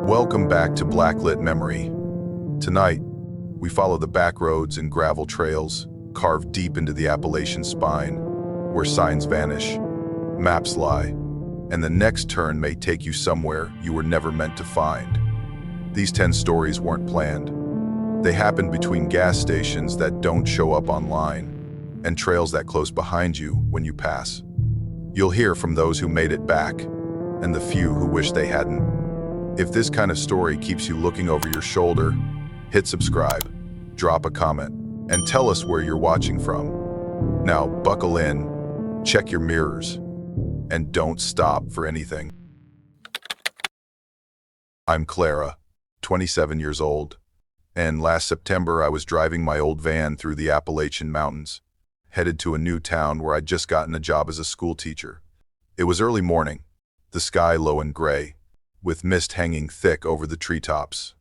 Welcome back to Blacklit Memory. Tonight, we follow the back roads and gravel trails carved deep into the Appalachian spine, where signs vanish, maps lie, and the next turn may take you somewhere you were never meant to find. These 10 stories weren't planned. They happened between gas stations that don't show up online and trails that close behind you when you pass. You'll hear from those who made it back and the few who wish they hadn't. If this kind of story keeps you looking over your shoulder, hit subscribe, drop a comment, and tell us where you're watching from. Now, buckle in, check your mirrors, and don't stop for anything. I'm Clara, 27 years old, and last September I was driving my old van through the Appalachian Mountains, headed to a new town where I'd just gotten a job as a school teacher. It was early morning, the sky low and gray, with mist hanging thick over the treetops.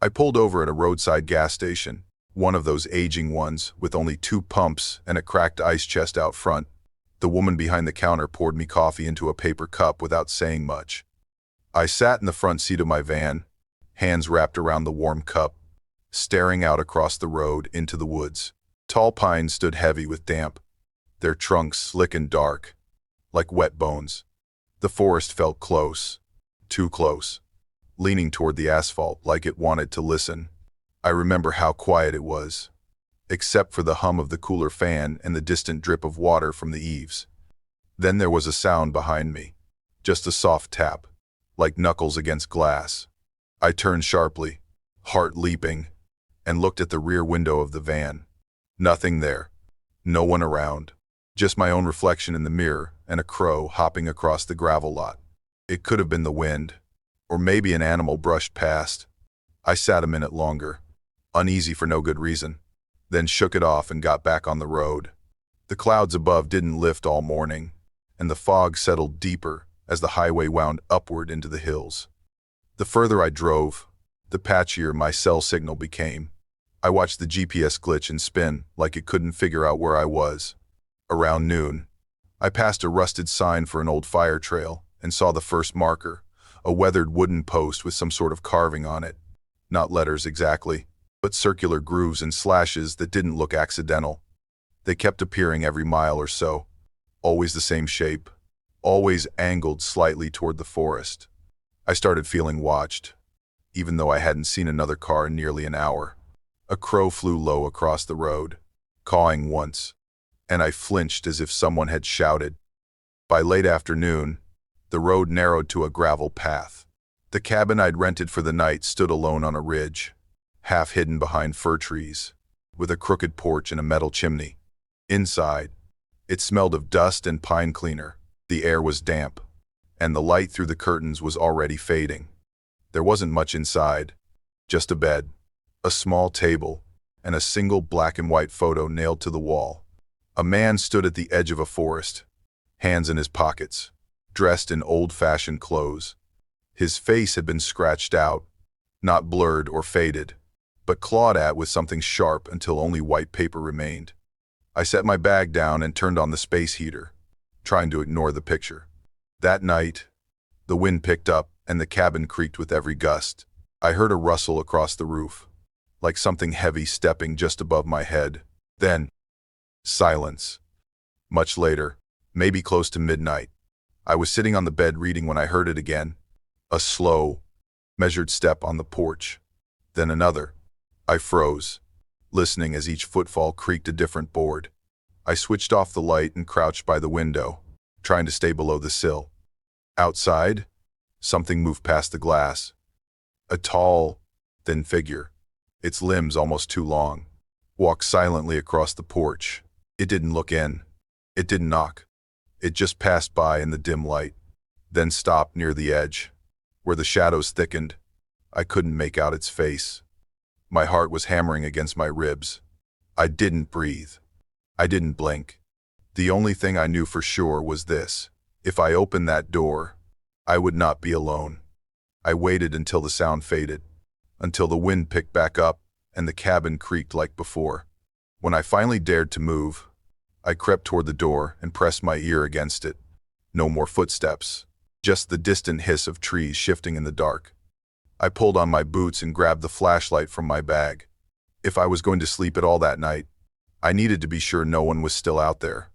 I pulled over at a roadside gas station, one of those aging ones with only 2 pumps and a cracked ice chest out front. The woman behind the counter poured me coffee into a paper cup without saying much. I sat in the front seat of my van, hands wrapped around the warm cup, staring out across the road into the woods. Tall pines stood heavy with damp, their trunks slick and dark, like wet bones. The forest felt close. Too close, leaning toward the asphalt like it wanted to listen. I remember how quiet it was, except for the hum of the cooler fan and the distant drip of water from the eaves. Then there was a sound behind me, just a soft tap, like knuckles against glass. I turned sharply, heart leaping, and looked at the rear window of the van. Nothing there, no one around, just my own reflection in the mirror and a crow hopping across the gravel lot. It could have been the wind, or maybe an animal brushed past. I sat a minute longer, uneasy for no good reason, then shook it off and got back on the road. The clouds above didn't lift all morning, and the fog settled deeper as the highway wound upward into the hills. The further I drove, the patchier my cell signal became. I watched the GPS glitch and spin like it couldn't figure out where I was. Around noon, I passed a rusted sign for an old fire trail and saw the first marker, a weathered wooden post with some sort of carving on it. Not letters exactly, but circular grooves and slashes that didn't look accidental. They kept appearing every mile or so, always the same shape, always angled slightly toward the forest. I started feeling watched, even though I hadn't seen another car in nearly an hour. A crow flew low across the road, cawing once, and I flinched as if someone had shouted. By late afternoon, the road narrowed to a gravel path. The cabin I'd rented for the night stood alone on a ridge, half hidden behind fir trees, with a crooked porch and a metal chimney. Inside, it smelled of dust and pine cleaner. The air was damp, and the light through the curtains was already fading. There wasn't much inside, just a bed, a small table, and a single black and white photo nailed to the wall. A man stood at the edge of a forest, hands in his pockets, dressed in old-fashioned clothes. His face had been scratched out, not blurred or faded, but clawed at with something sharp until only white paper remained. I set my bag down and turned on the space heater, trying to ignore the picture. That night, the wind picked up and the cabin creaked with every gust. I heard a rustle across the roof, like something heavy stepping just above my head. Then, silence. Much later, maybe close to midnight, I was sitting on the bed reading when I heard it again. A slow, measured step on the porch. Then another. I froze, listening as each footfall creaked a different board. I switched off the light and crouched by the window, trying to stay below the sill. Outside, something moved past the glass. A tall, thin figure, its limbs almost too long, walked silently across the porch. It didn't look in. It didn't knock. It just passed by in the dim light, then stopped near the edge, where the shadows thickened. I couldn't make out its face. My heart was hammering against my ribs. I didn't breathe. I didn't blink. The only thing I knew for sure was this: if I opened that door, I would not be alone. I waited until the sound faded, until the wind picked back up and the cabin creaked like before. When I finally dared to move, I crept toward the door and pressed my ear against it. No more footsteps, just the distant hiss of trees shifting in the dark. I pulled on my boots and grabbed the flashlight from my bag. If I was going to sleep at all that night, I needed to be sure no one was still out there.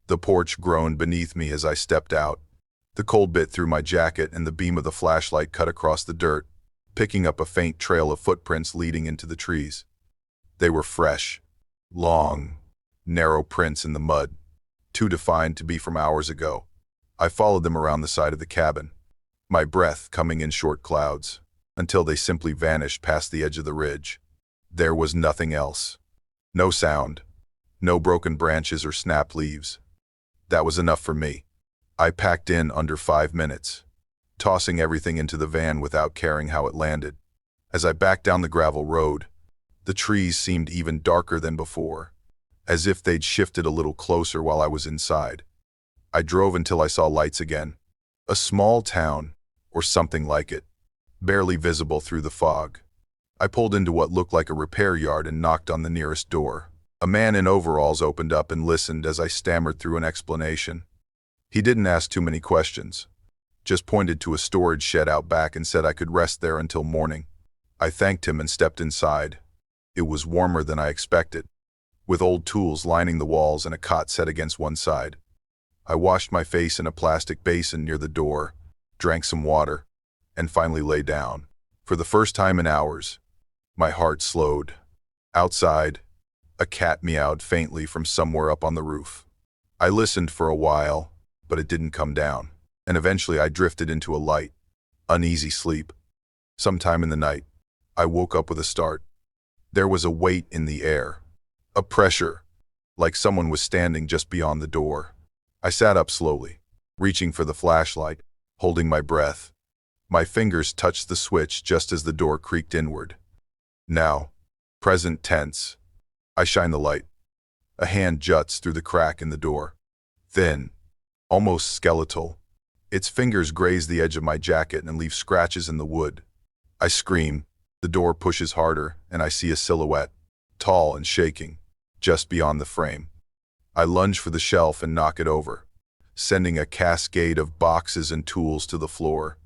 The porch groaned beneath me as I stepped out. The cold bit through my jacket and the beam of the flashlight cut across the dirt, picking up a faint trail of footprints leading into the trees. They were fresh, long, narrow prints in the mud, too defined to be from hours ago. I followed them around the side of the cabin, my breath coming in short clouds, until they simply vanished past the edge of the ridge. There was nothing else. No sound, no broken branches or snapped leaves. That was enough for me. I packed in under 5 minutes, tossing everything into the van without caring how it landed. As I backed down the gravel road, the trees seemed even darker than before, as if they'd shifted a little closer while I was inside. I drove until I saw lights again. A small town, or something like it, barely visible through the fog. I pulled into what looked like a repair yard and knocked on the nearest door. A man in overalls opened up and listened as I stammered through an explanation. He didn't ask too many questions, just pointed to a storage shed out back and said I could rest there until morning. I thanked him and stepped inside. It was warmer than I expected, with old tools lining the walls and a cot set against one side. I washed my face in a plastic basin near the door, drank some water, and finally lay down. For the first time in hours, my heart slowed. Outside, a cat meowed faintly from somewhere up on the roof. I listened for a while, but it didn't come down, and eventually I drifted into a light, uneasy sleep. Sometime in the night, I woke up with a start. There was a weight in the air, a pressure, like someone was standing just beyond the door. I sat up slowly, reaching for the flashlight, holding my breath. My fingers touched the switch just as the door creaked inward. Now, present tense, I shine the light. A hand juts through the crack in the door. Thin, almost skeletal. Its fingers graze the edge of my jacket and leave scratches in the wood. I scream. The door pushes harder, and I see a silhouette, tall and shaking, just beyond the frame. I lunge for the shelf and knock it over, sending a cascade of boxes and tools to the floor.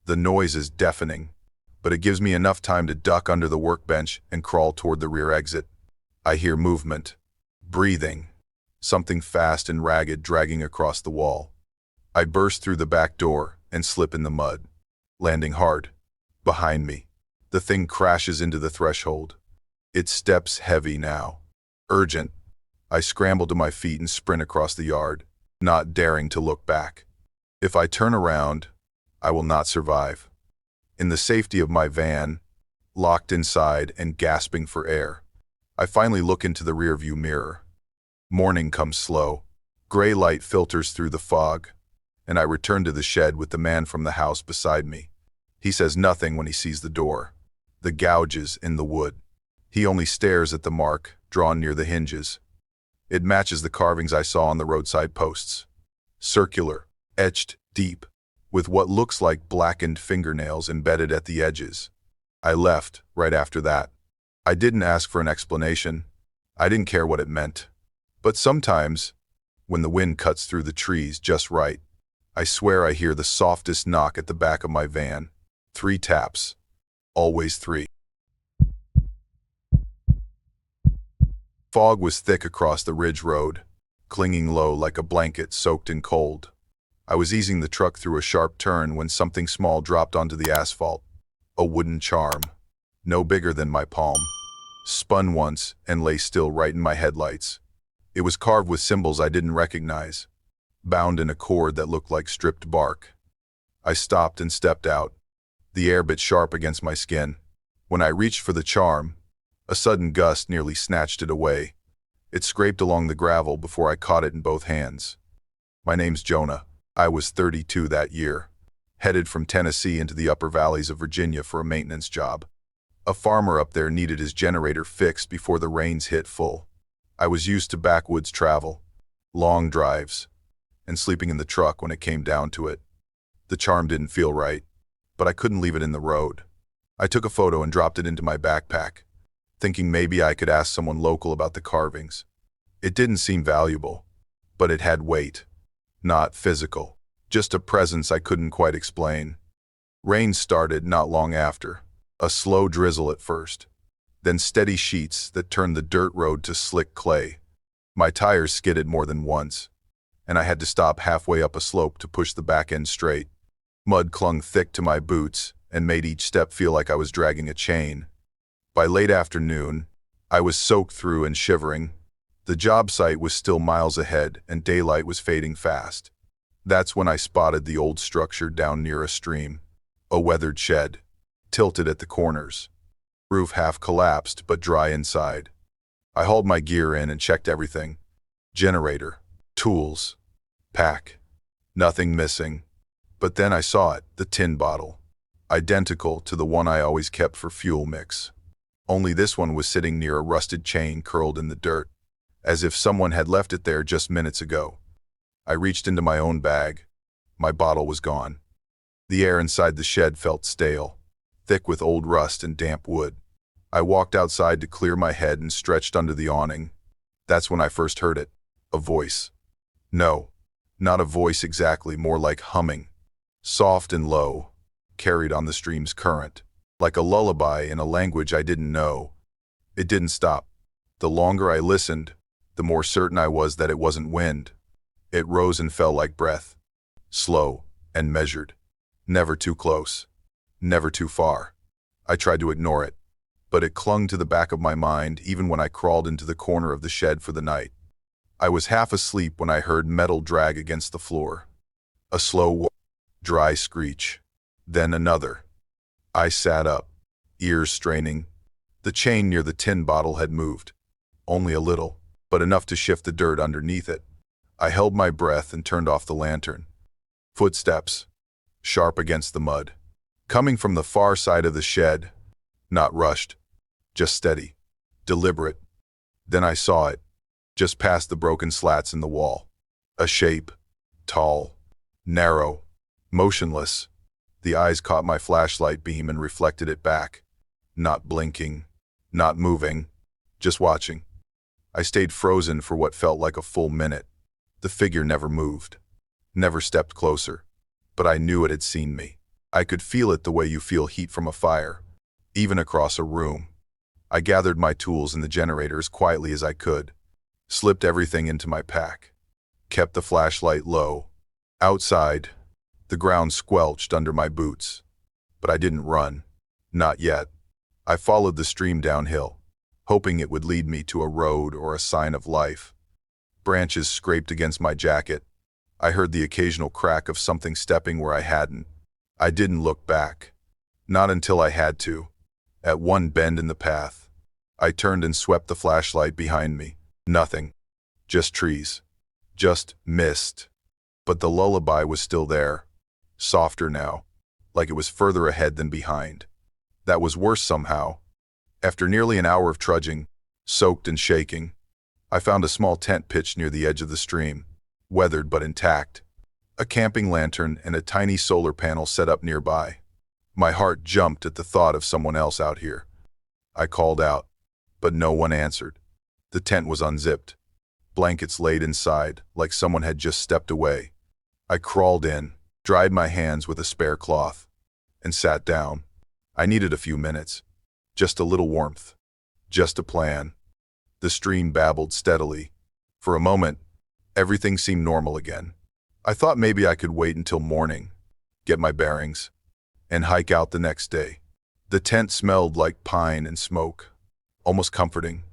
The noise is deafening, but it gives me enough time to duck under the workbench and crawl toward the rear exit. I hear movement, breathing, something fast and ragged dragging across the wall. I burst through the back door and slip in the mud, landing hard. Behind me, the thing crashes into the threshold. Its steps heavy now, urgent. I scramble to my feet and sprint across the yard, not daring to look back. If I turn around, I will not survive. In the safety of my van, locked inside and gasping for air, I finally look into the rearview mirror. Morning comes slow. Gray light filters through the fog, and I return to the shed with the man from the house beside me. He says nothing when he sees the door, the gouges in the wood. He only stares at the mark drawn near the hinges. It matches the carvings I saw on the roadside posts. Circular, etched deep, with what looks like blackened fingernails embedded at the edges. I left right after that. I didn't ask for an explanation. I didn't care what it meant. But sometimes, when the wind cuts through the trees just right, I swear I hear the softest knock at the back of my van. 3 taps. Always 3. Fog was thick across the ridge road, clinging low like a blanket soaked in cold. I was easing the truck through a sharp turn when something small dropped onto the asphalt. A wooden charm, no bigger than my palm, spun once and lay still right in my headlights. It was carved with symbols I didn't recognize, bound in a cord that looked like stripped bark. I stopped and stepped out. The air bit sharp against my skin. When I reached for the charm, a sudden gust nearly snatched it away. It scraped along the gravel before I caught it in both hands. My name's Jonah. I was 32 that year, headed from Tennessee into the upper valleys of Virginia for a maintenance job. A farmer up there needed his generator fixed before the rains hit full. I was used to backwoods travel, long drives, and sleeping in the truck when it came down to it. The charm didn't feel right, but I couldn't leave it in the road. I took a photo and dropped it into my backpack, thinking maybe I could ask someone local about the carvings. It didn't seem valuable, but it had weight. Not physical, just a presence I couldn't quite explain. Rain started not long after, A slow drizzle at first, then steady sheets that turned the dirt road to slick clay. My tires skidded more than once, and I had to stop halfway up a slope to push the back end straight. Mud clung thick to my boots and made each step feel like I was dragging a chain. By late afternoon, I was soaked through and shivering. The job site was still miles ahead and daylight was fading fast. That's when I spotted the old structure down near a stream. A weathered shed, tilted at the corners. Roof half collapsed but dry inside. I hauled my gear in and checked everything. Generator, tools, pack. Nothing missing. But then I saw it, the tin bottle. Identical to the one I always kept for fuel mix. Only this one was sitting near a rusted chain curled in the dirt, as if someone had left it there just minutes ago. I reached into my own bag. My bottle was gone. The air inside the shed felt stale, thick with old rust and damp wood. I walked outside to clear my head and stretched under the awning. That's when I first heard it. A voice. No, not a voice exactly, more like humming. Soft and low, carried on the stream's current, like a lullaby in a language I didn't know. It didn't stop. The longer I listened, the more certain I was that it wasn't wind. It rose and fell like breath, slow and measured. Never too close, never too far. I tried to ignore it, but it clung to the back of my mind even when I crawled into the corner of the shed for the night. I was half asleep when I heard metal drag against the floor. A slow, dry screech. Then another. I sat up, ears straining. The chain near the tin bottle had moved. Only a little, but enough to shift the dirt underneath it. I held my breath and turned off the lantern. Footsteps, sharp against the mud. Coming from the far side of the shed. Not rushed, just steady, deliberate. Then I saw it, just past the broken slats in the wall. A shape, tall, narrow, motionless. The eyes caught my flashlight beam and reflected it back. Not blinking, not moving, just watching. I stayed frozen for what felt like a full minute. The figure never moved, never stepped closer, but I knew it had seen me. I could feel it the way you feel heat from a fire, even across a room. I gathered my tools and the generator as quietly as I could, slipped everything into my pack, kept the flashlight low. Outside, the ground squelched under my boots, but I didn't run. Not yet. I followed the stream downhill, hoping it would lead me to a road or a sign of life. Branches scraped against my jacket. I heard the occasional crack of something stepping where I hadn't. I didn't look back. Not until I had to. At one bend in the path, I turned and swept the flashlight behind me. Nothing. Just trees. Just mist. But the lullaby was still there. Softer now, like it was further ahead than behind. That was worse somehow. After nearly an hour of trudging, soaked and shaking, I found a small tent pitched near the edge of the stream, weathered but intact. A camping lantern and a tiny solar panel set up nearby. My heart jumped at the thought of someone else out here. I called out, but no one answered. The tent was unzipped, blankets laid inside like someone had just stepped away. I crawled in, dried my hands with a spare cloth, and sat down. I needed a few minutes, just a little warmth, just a plan. The stream babbled steadily. For a moment, everything seemed normal again. I thought maybe I could wait until morning, get my bearings, and hike out the next day. The tent smelled like pine and smoke, almost comforting.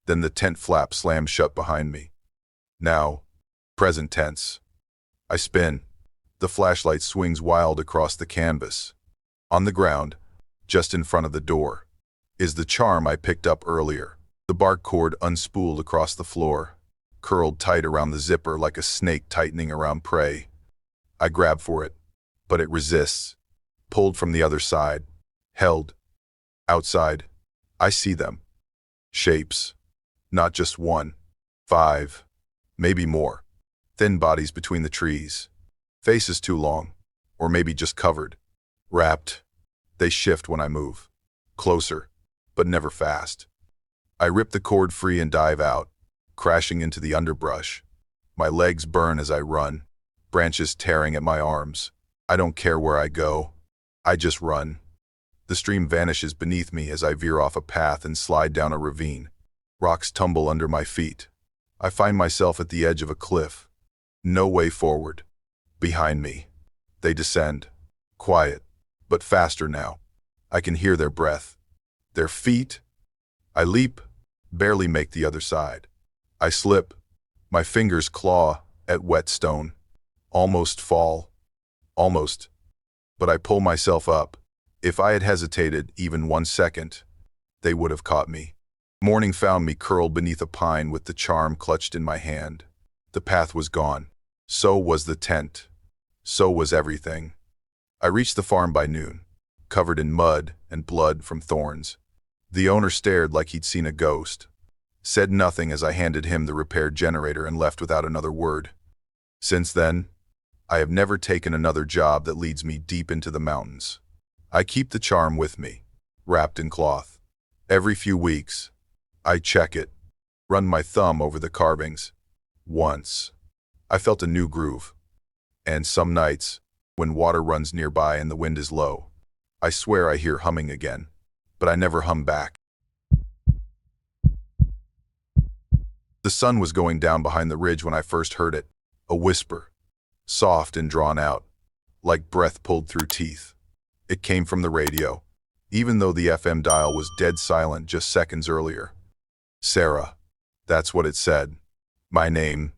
Then the tent flap slammed shut behind me. Now, present tense. I spin. The flashlight swings wild across the canvas. On the ground, just in front of the door, is the charm I picked up earlier. The bark cord unspooled across the floor, curled tight around the zipper like a snake tightening around prey. I grab for it, but it resists, pulled from the other side, held. Outside, I see them. Shapes. Not just one. 5. Maybe more. Thin bodies between the trees. Faces too long, or maybe just covered. Wrapped. They shift when I move. Closer, but never fast. I rip the cord free and dive out, crashing into the underbrush. My legs burn as I run, branches tearing at my arms. I don't care where I go. I just run. The stream vanishes beneath me as I veer off a path and slide down a ravine. Rocks tumble under my feet. I find myself at the edge of a cliff. No way forward. Behind me. They descend. Quiet, but faster now. I can hear their breath. Their feet. I leap, barely make the other side. I slip. My fingers claw at wet stone. Almost fall. Almost. But I pull myself up. If I had hesitated even 1 second, they would have caught me. Morning found me curled beneath a pine with the charm clutched in my hand. The path was gone. So was the tent. So was everything. I reached the farm by noon, covered in mud and blood from thorns. The owner stared like he'd seen a ghost, said nothing as I handed him the repaired generator and left without another word. Since then, I have never taken another job that leads me deep into the mountains. I keep the charm with me, wrapped in cloth. Every few weeks, I check it, run my thumb over the carvings. Once, I felt a new groove. And some nights, when water runs nearby and the wind is low, I swear I hear humming again, but I never hum back. The sun was going down behind the ridge when I first heard it, a whisper, soft and drawn out, like breath pulled through teeth. It came from the radio, even though the FM dial was dead silent just seconds earlier. Sarah, that's what it said. My name,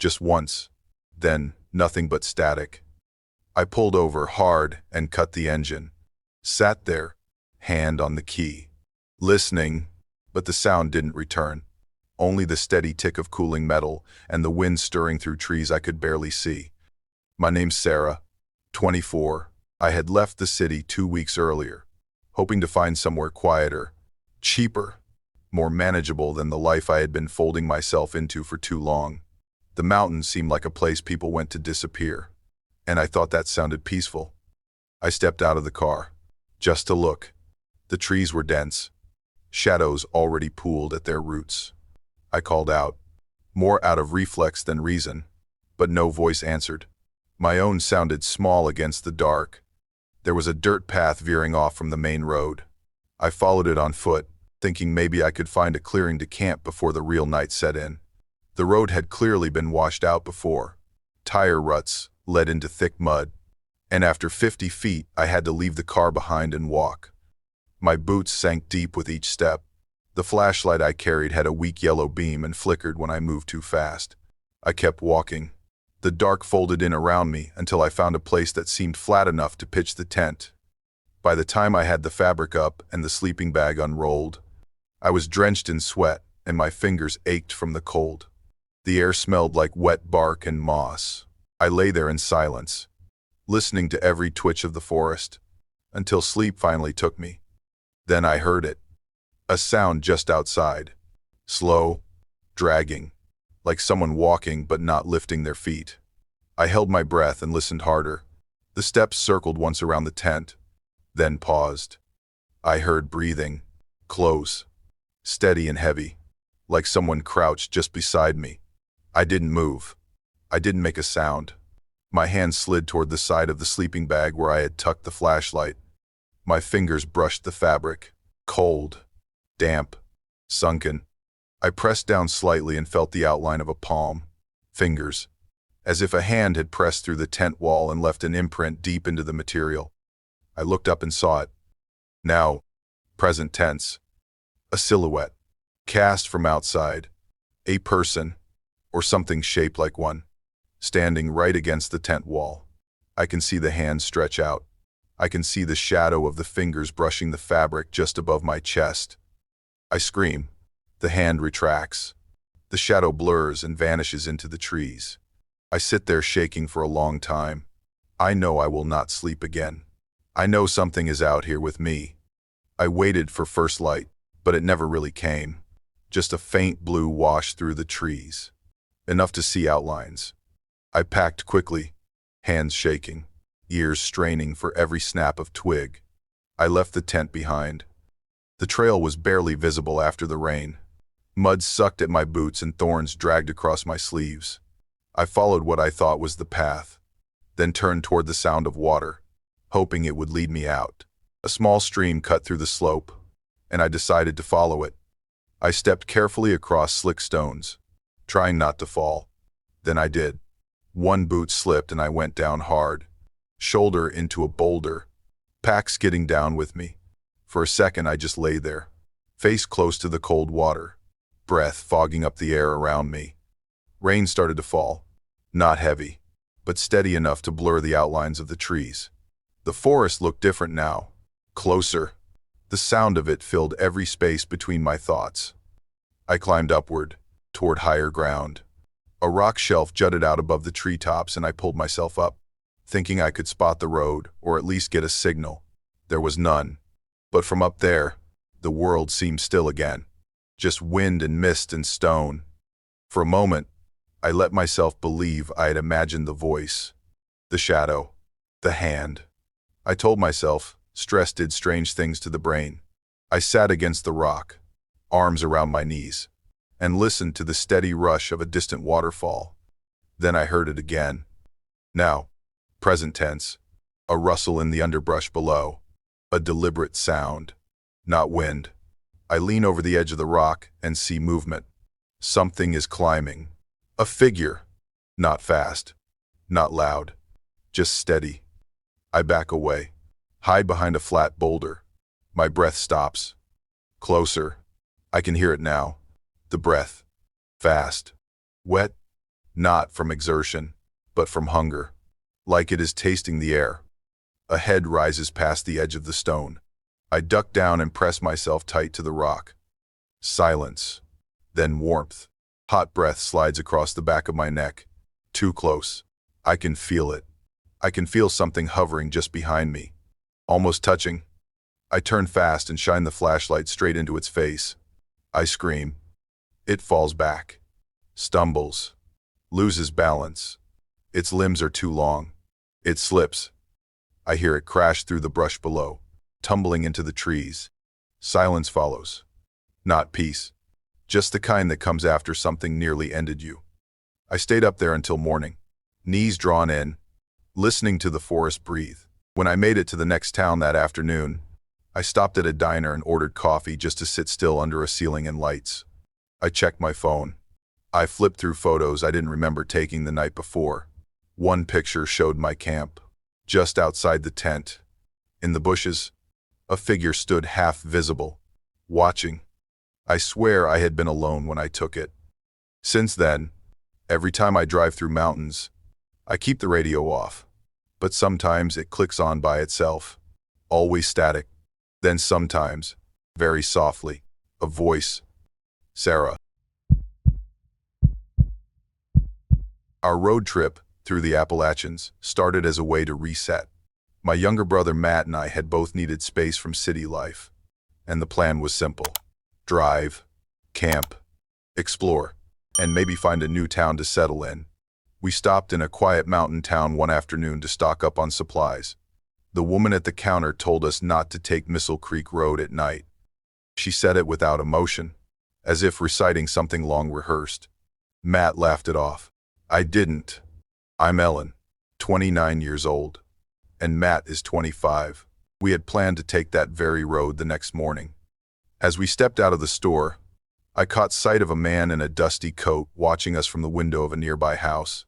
just once, then nothing but static. I pulled over hard and cut the engine, sat there, hand on the key, listening, but the sound didn't return. Only the steady tick of cooling metal and the wind stirring through trees I could barely see. My name's Sarah, 24. I had left the city 2 weeks earlier, hoping to find somewhere quieter, cheaper, more manageable than the life I had been folding myself into for too long. The mountains seemed like a place people went to disappear, and I thought that sounded peaceful. I stepped out of the car, just to look. The trees were dense, shadows already pooled at their roots. I called out, more out of reflex than reason, but no voice answered. My own sounded small against the dark. There was a dirt path veering off from the main road. I followed it on foot, thinking maybe I could find a clearing to camp before the real night set in. The road had clearly been washed out before. Tire ruts led into thick mud, and after 50 feet I had to leave the car behind and walk. My boots sank deep with each step. The flashlight I carried had a weak yellow beam and flickered when I moved too fast. I kept walking. The dark folded in around me until I found a place that seemed flat enough to pitch the tent. By the time I had the fabric up and the sleeping bag unrolled, I was drenched in sweat and my fingers ached from the cold. The air smelled like wet bark and moss. I lay there in silence, listening to every twitch of the forest, until sleep finally took me. Then I heard it. A sound just outside. Slow, dragging, like someone walking but not lifting their feet. I held my breath and listened harder. The steps circled once around the tent, then paused. I heard breathing, close, steady and heavy, like someone crouched just beside me. I didn't move. I didn't make a sound. My hand slid toward the side of the sleeping bag where I had tucked the flashlight. My fingers brushed the fabric, cold, damp, sunken. I pressed down slightly and felt the outline of a palm. Fingers. As if a hand had pressed through the tent wall and left an imprint deep into the material. I looked up and saw it. Now, present tense. A silhouette. Cast from outside. A person, or something shaped like one, standing right against the tent wall. I can see the hand stretch out. I can see the shadow of the fingers brushing the fabric just above my chest. I scream. The hand retracts. The shadow blurs and vanishes into the trees. I sit there shaking for a long time. I know I will not sleep again. I know something is out here with me. I waited for first light, but it never really came. Just a faint blue wash through the trees. Enough to see outlines. I packed quickly, hands shaking, ears straining for every snap of twig. I left the tent behind. The trail was barely visible after the rain. Mud sucked at my boots and thorns dragged across my sleeves. I followed what I thought was the path, then turned toward the sound of water, hoping it would lead me out. A small stream cut through the slope, and I decided to follow it. I stepped carefully across slick stones, trying not to fall. Then I did. One boot slipped and I went down hard, shoulder into a boulder, pack skidding down with me. For a second I just lay there, face close to the cold water, breath fogging up the air around me. Rain started to fall, not heavy, but steady enough to blur the outlines of the trees. The forest looked different now, closer. The sound of it filled every space between my thoughts. I climbed upward, toward higher ground. A rock shelf jutted out above the treetops and I pulled myself up, thinking I could spot the road or at least get a signal. There was none. But from up there, the world seemed still again. Just wind and mist and stone. For a moment, I let myself believe I had imagined the voice, the shadow, the hand. I told myself, stress did strange things to the brain. I sat against the rock, arms around my knees, and listened to the steady rush of a distant waterfall. Then I heard it again. Now, present tense, a rustle in the underbrush below, a deliberate sound, not wind. I lean over the edge of the rock and see movement. Something is climbing. A figure. Not fast, not loud, just steady. I back away, hide behind a flat boulder. My breath stops. Closer. I can hear it now. The breath. Fast. Wet. Not from exertion, but from hunger. Like it is tasting the air. A head rises past the edge of the stone. I duck down and press myself tight to the rock. Silence. Then warmth. Hot breath slides across the back of my neck. Too close. I can feel it. I can feel something hovering just behind me. Almost touching. I turn fast and shine the flashlight straight into its face. I scream. It falls back. Stumbles. Loses balance. Its limbs are too long. It slips. I hear it crash through the brush below, tumbling into the trees. Silence follows. Not peace. Just the kind that comes after something nearly ended you. I stayed up there until morning, knees drawn in, listening to the forest breathe. When I made it to the next town that afternoon, I stopped at a diner and ordered coffee just to sit still under a ceiling and lights. I checked my phone. I flipped through photos I didn't remember taking the night before. One picture showed my camp, just outside the tent. In the bushes, a figure stood half visible, watching. I swear I had been alone when I took it. Since then, every time I drive through mountains, I keep the radio off. But sometimes it clicks on by itself, always static. Then sometimes, very softly, a voice. Sarah. Our road trip through the Appalachians started as a way to reset. My younger brother Matt and I had both needed space from city life, and the plan was simple. Drive, camp, explore, and maybe find a new town to settle in. We stopped in a quiet mountain town one afternoon to stock up on supplies. The woman at the counter told us not to take Missile Creek Road at night. She said it without emotion, as if reciting something long rehearsed. Matt laughed it off. I didn't. I'm Ellen, 29 years old, and Matt is 25. We had planned to take that very road the next morning. As we stepped out of the store, I caught sight of a man in a dusty coat watching us from the window of a nearby house.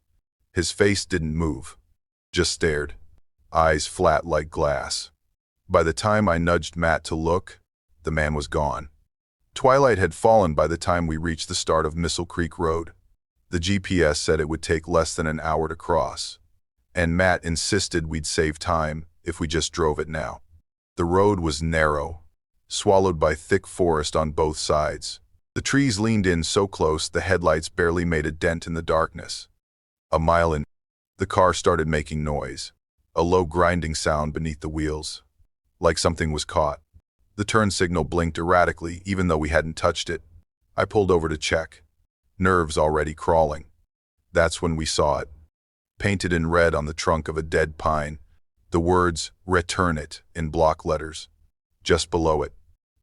His face didn't move, just stared, eyes flat like glass. By the time I nudged Matt to look, the man was gone. Twilight had fallen by the time we reached the start of Missile Creek Road. The GPS said it would take less than an hour to cross, and Matt insisted we'd save time if we just drove it now. The road was narrow, swallowed by thick forest on both sides. The trees leaned in so close the headlights barely made a dent in the darkness. A mile in, the car started making noise, a low grinding sound beneath the wheels, like something was caught. The turn signal blinked erratically even though we hadn't touched it. I pulled over to check, nerves already crawling. That's when we saw it. Painted in red on the trunk of a dead pine, the words, "Return it," in block letters. Just below it,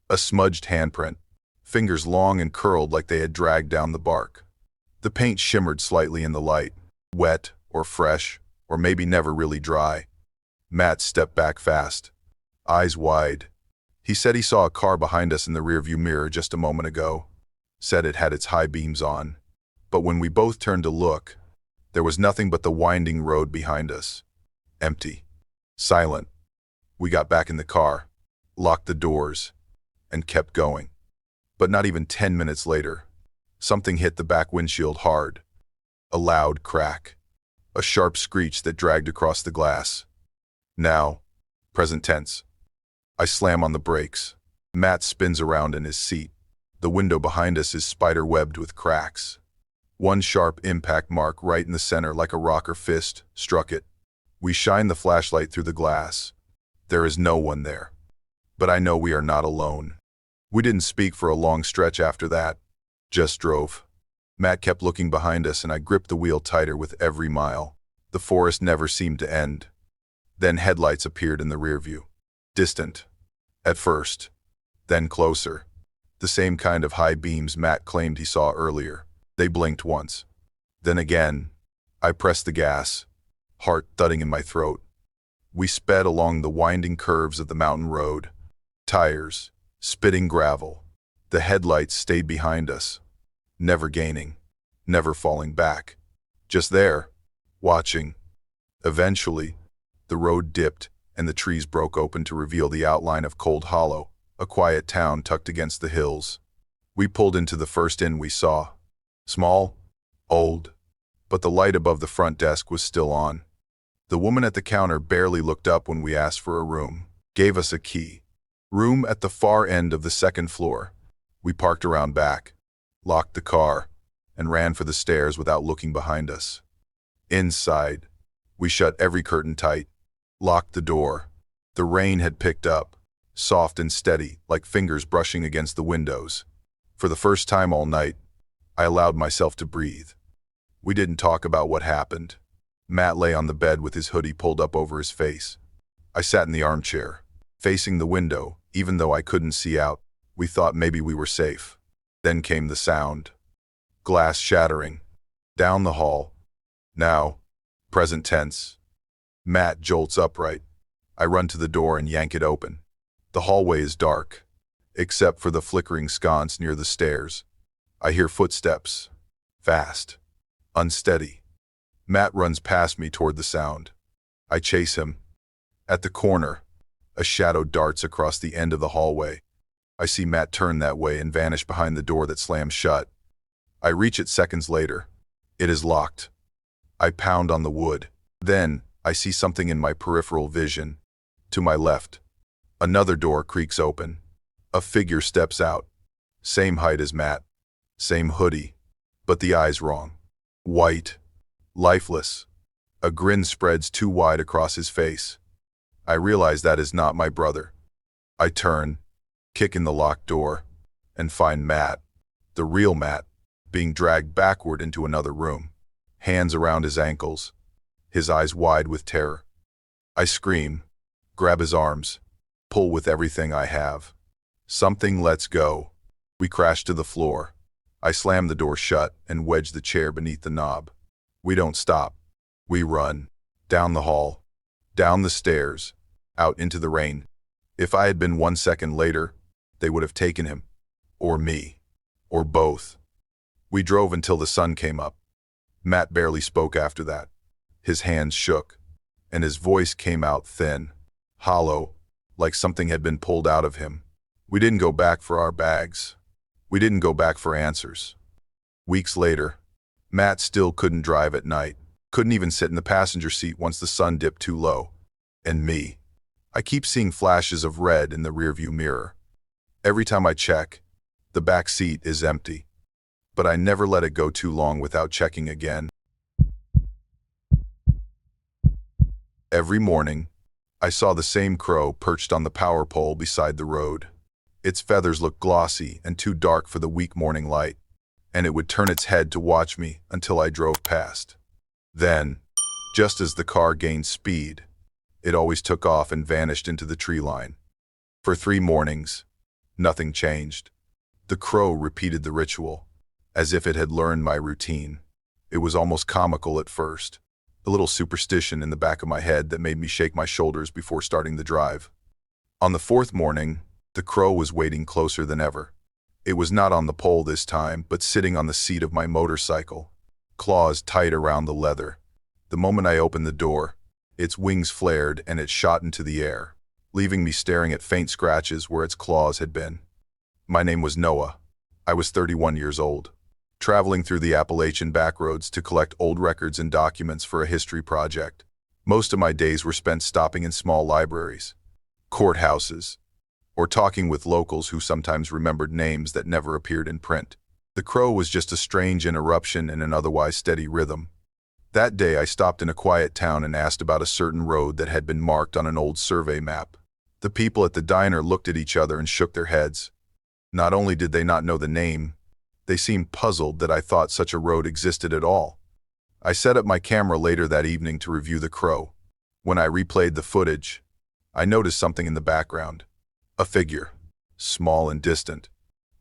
a smudged handprint, fingers long and curled like they had dragged down the bark. The paint shimmered slightly in the light, wet or fresh, or maybe never really dry. Matt stepped back fast. eyes wide. He said he saw a car behind us in the rearview mirror just a moment ago. Said it had its high beams on. But when we both turned to look, there was nothing but the winding road behind us. Empty. Silent. We got back in the car, locked the doors, and kept going. But not even 10 minutes later, something hit the back windshield hard. A loud crack. A sharp screech that dragged across the glass. Now, present tense. I slam on the brakes. Matt spins around in his seat. The window behind us is spider-webbed with cracks. One sharp impact mark right in the center like a rocker fist struck it. We shine the flashlight through the glass. There is no one there. But I know we are not alone. We didn't speak for a long stretch after that. Just drove. Matt kept looking behind us and I gripped the wheel tighter with every mile. The forest never seemed to end. Then headlights appeared in the rearview. Distant. At first. Then closer. The same kind of high beams Matt claimed he saw earlier. They blinked once. Then again. I pressed the gas, heart thudding in my throat. We sped along the winding curves of the mountain road. Tires, spitting gravel. The headlights stayed behind us. Never gaining, never falling back. Just there, watching. Eventually, the road dipped and the trees broke open to reveal the outline of Cold Hollow, a quiet town tucked against the hills. We pulled into the first inn we saw. Small, old, but the light above the front desk was still on. The woman at the counter barely looked up when we asked for a room, gave us a key. Room at the far end of the second floor. We parked around back, locked the car, and ran for the stairs without looking behind us. Inside, we shut every curtain tight, locked the door. The rain had picked up, soft and steady, like fingers brushing against the windows. For the first time all night, I allowed myself to breathe. We didn't talk about what happened. Matt lay on the bed with his hoodie pulled up over his face. I sat in the armchair, facing the window, even though I couldn't see out. We thought maybe we were safe. Then came the sound. Glass shattering. Down the hall. Now, present tense. Matt jolts upright. I run to the door and yank it open. The hallway is dark, except for the flickering sconce near the stairs. I hear footsteps. Fast. Unsteady. Matt runs past me toward the sound. I chase him. At the corner, a shadow darts across the end of the hallway. I see Matt turn that way and vanish behind the door that slams shut. I reach it seconds later. It is locked. I pound on the wood. Then, I see something in my peripheral vision. To my left, another door creaks open. A figure steps out. Same height as Matt. Same hoodie. But the eyes wrong. White. Lifeless. A grin spreads too wide across his face. I realize that is not my brother. I turn, kick in the locked door, and find Matt, the real Matt, being dragged backward into another room, hands around his ankles, his eyes wide with terror. I scream, grab his arms, pull with everything I have. Something lets go. We crash to the floor. I slam the door shut and wedge the chair beneath the knob. We don't stop. We run. Down the hall. Down the stairs. Out into the rain. If I had been 1 second later, they would have taken him. Or me. Or both. We drove until the sun came up. Matt barely spoke after that. His hands shook, and his voice came out thin, hollow, like something had been pulled out of him. We didn't go back for our bags. We didn't go back for answers. Weeks later, Matt still couldn't drive at night, couldn't even sit in the passenger seat once the sun dipped too low. And me. I keep seeing flashes of red in the rearview mirror. Every time I check, the back seat is empty. But I never let it go too long without checking again. Every morning, I saw the same crow perched on the power pole beside the road. Its feathers looked glossy and too dark for the weak morning light, and it would turn its head to watch me until I drove past. Then, just as the car gained speed, it always took off and vanished into the tree line. For 3 mornings, nothing changed. The crow repeated the ritual, as if it had learned my routine. It was almost comical at first, a little superstition in the back of my head that made me shake my shoulders before starting the drive. On the fourth morning, the crow was waiting closer than ever. It was not on the pole this time, but sitting on the seat of my motorcycle, claws tight around the leather. The moment I opened the door, its wings flared and it shot into the air, leaving me staring at faint scratches where its claws had been. My name was Noah. I was 31 years old, traveling through the Appalachian backroads to collect old records and documents for a history project. Most of my days were spent stopping in small libraries, courthouses, or talking with locals who sometimes remembered names that never appeared in print. The crow was just a strange interruption in an otherwise steady rhythm. That day I stopped in a quiet town and asked about a certain road that had been marked on an old survey map. The people at the diner looked at each other and shook their heads. Not only did they not know the name, they seemed puzzled that I thought such a road existed at all. I set up my camera later that evening to review the crow. When I replayed the footage, I noticed something in the background. A figure, small and distant,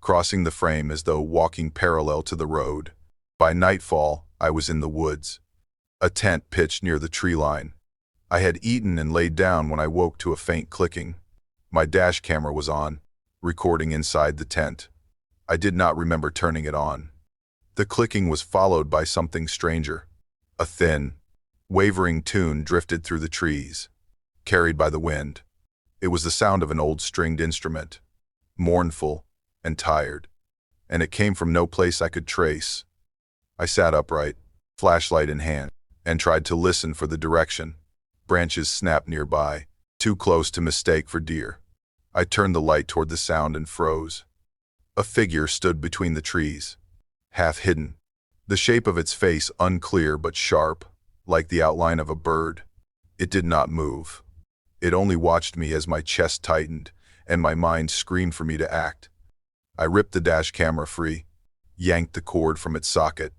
crossing the frame as though walking parallel to the road. By nightfall, I was in the woods, a tent pitched near the tree line. I had eaten and laid down when I woke to a faint clicking. My dash camera was on, recording inside the tent. I did not remember turning it on. The clicking was followed by something stranger. A thin, wavering tune drifted through the trees, carried by the wind. It was the sound of an old stringed instrument, mournful and tired, and it came from no place I could trace. I sat upright, flashlight in hand, and tried to listen for the direction. Branches snapped nearby, too close to mistake for deer. I turned the light toward the sound and froze. A figure stood between the trees, half hidden, the shape of its face unclear but sharp, like the outline of a bird. It did not move. It only watched me as my chest tightened and my mind screamed for me to act. I ripped the dash camera free, yanked the cord from its socket,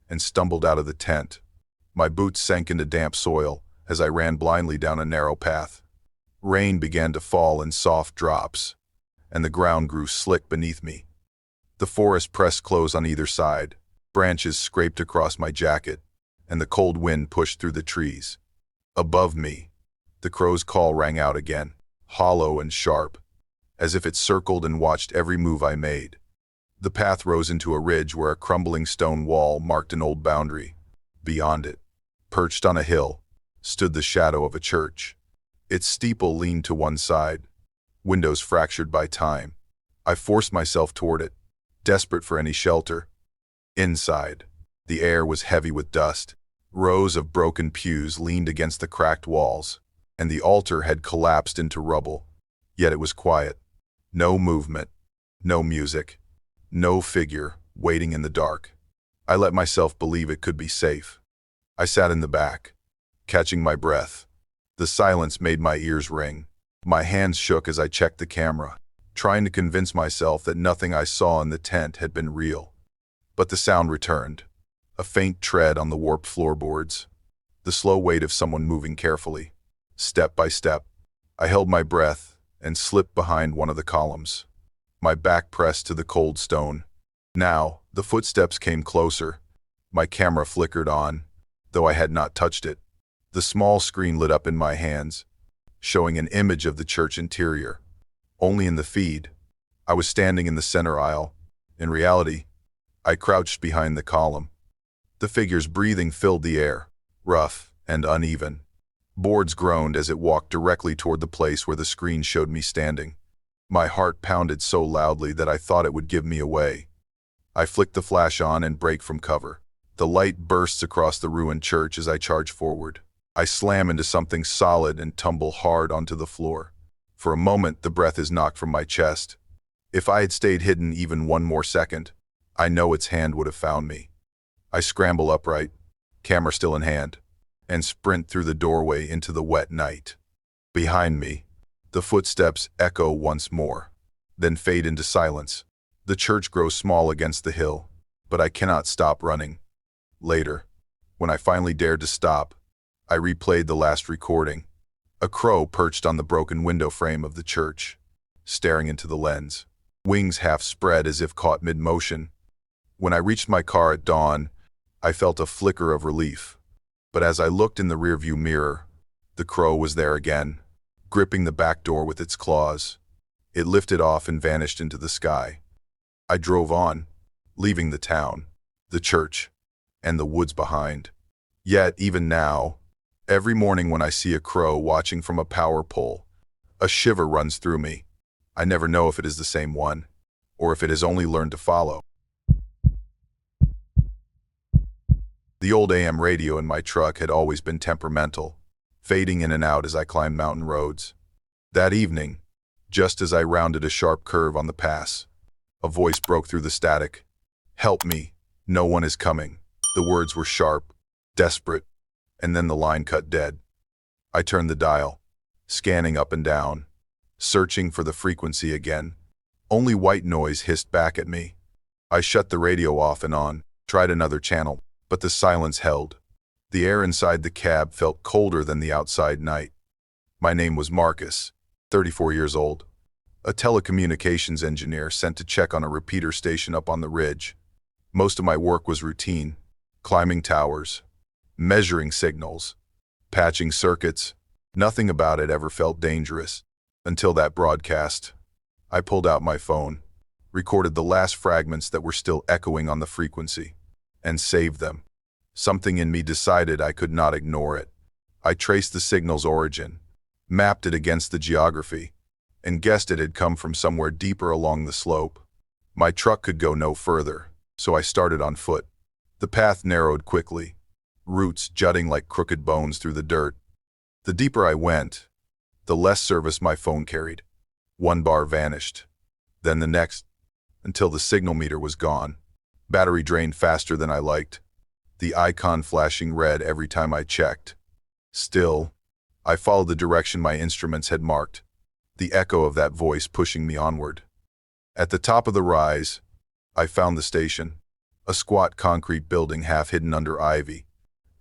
and stumbled out of the tent. My boots sank into damp soil as I ran blindly down a narrow path. Rain began to fall in soft drops, and the ground grew slick beneath me. The forest pressed close on either side. Branches scraped across my jacket, and the cold wind pushed through the trees. Above me, the crow's call rang out again, hollow and sharp, as if it circled and watched every move I made. The path rose into a ridge where a crumbling stone wall marked an old boundary. Beyond it, perched on a hill, stood the shadow of a church. Its steeple leaned to one side, windows fractured by time. I forced myself toward it, desperate for any shelter. Inside, the air was heavy with dust. Rows of broken pews leaned against the cracked walls, and the altar had collapsed into rubble. Yet it was quiet. No movement, no music, no figure waiting in the dark. I let myself believe it could be safe. I sat in the back, catching my breath. The silence made my ears ring. My hands shook as I checked the camera, trying to convince myself that nothing I saw in the tent had been real. But the sound returned, a faint tread on the warped floorboards, the slow weight of someone moving carefully. Step by step, I held my breath and slipped behind one of the columns, my back pressed to the cold stone. Now, the footsteps came closer. My camera flickered on, though I had not touched it. The small screen lit up in my hands, showing an image of the church interior. Only in the feed. I was standing in the center aisle. In reality, I crouched behind the column. The figure's breathing filled the air, rough and uneven. Boards groaned as it walked directly toward the place where the screen showed me standing. My heart pounded so loudly that I thought it would give me away. I flicked the flash on and break from cover. The light bursts across the ruined church as I charge forward. I slam into something solid and tumble hard onto the floor. For a moment, the breath is knocked from my chest. If I had stayed hidden even one more second, I know its hand would have found me. I scramble upright, camera still in hand, and sprint through the doorway into the wet night. Behind me, the footsteps echo once more, then fade into silence. The church grows small against the hill, but I cannot stop running. Later, when I finally dared to stop, I replayed the last recording. A crow perched on the broken window frame of the church, staring into the lens, wings half spread as if caught mid-motion. When I reached my car at dawn, I felt a flicker of relief. But as I looked in the rearview mirror, the crow was there again, gripping the back door with its claws. It lifted off and vanished into the sky. I drove on, leaving the town, the church, and the woods behind. Yet, even now, every morning when I see a crow watching from a power pole, a shiver runs through me. I never know if it is the same one, or if it has only learned to follow. The old AM radio in my truck had always been temperamental, fading in and out as I climbed mountain roads. That evening, just as I rounded a sharp curve on the pass, a voice broke through the static. "Help me, no one is coming." The words were sharp, desperate, and then the line cut dead. I turned the dial, scanning up and down, searching for the frequency again. Only white noise hissed back at me. I shut the radio off and on, tried another channel, but the silence held. The air inside the cab felt colder than the outside night. My name was Marcus, 34 years old, a telecommunications engineer sent to check on a repeater station up on the ridge. Most of my work was routine, climbing towers, measuring signals, patching circuits. Nothing about it ever felt dangerous, until that broadcast. I pulled out my phone, recorded the last fragments that were still echoing on the frequency, and saved them. Something in me decided I could not ignore it. I traced the signal's origin, mapped it against the geography, and guessed it had come from somewhere deeper along the slope. My truck could go no further, so I started on foot. The path narrowed quickly, roots jutting like crooked bones through the dirt. The deeper I went, the less service my phone carried. One bar vanished, then the next, until the signal meter was gone. Battery drained faster than I liked, the icon flashing red every time I checked. Still, I followed the direction my instruments had marked, the echo of that voice pushing me onward. At the top of the rise, I found the station, a squat concrete building half hidden under ivy,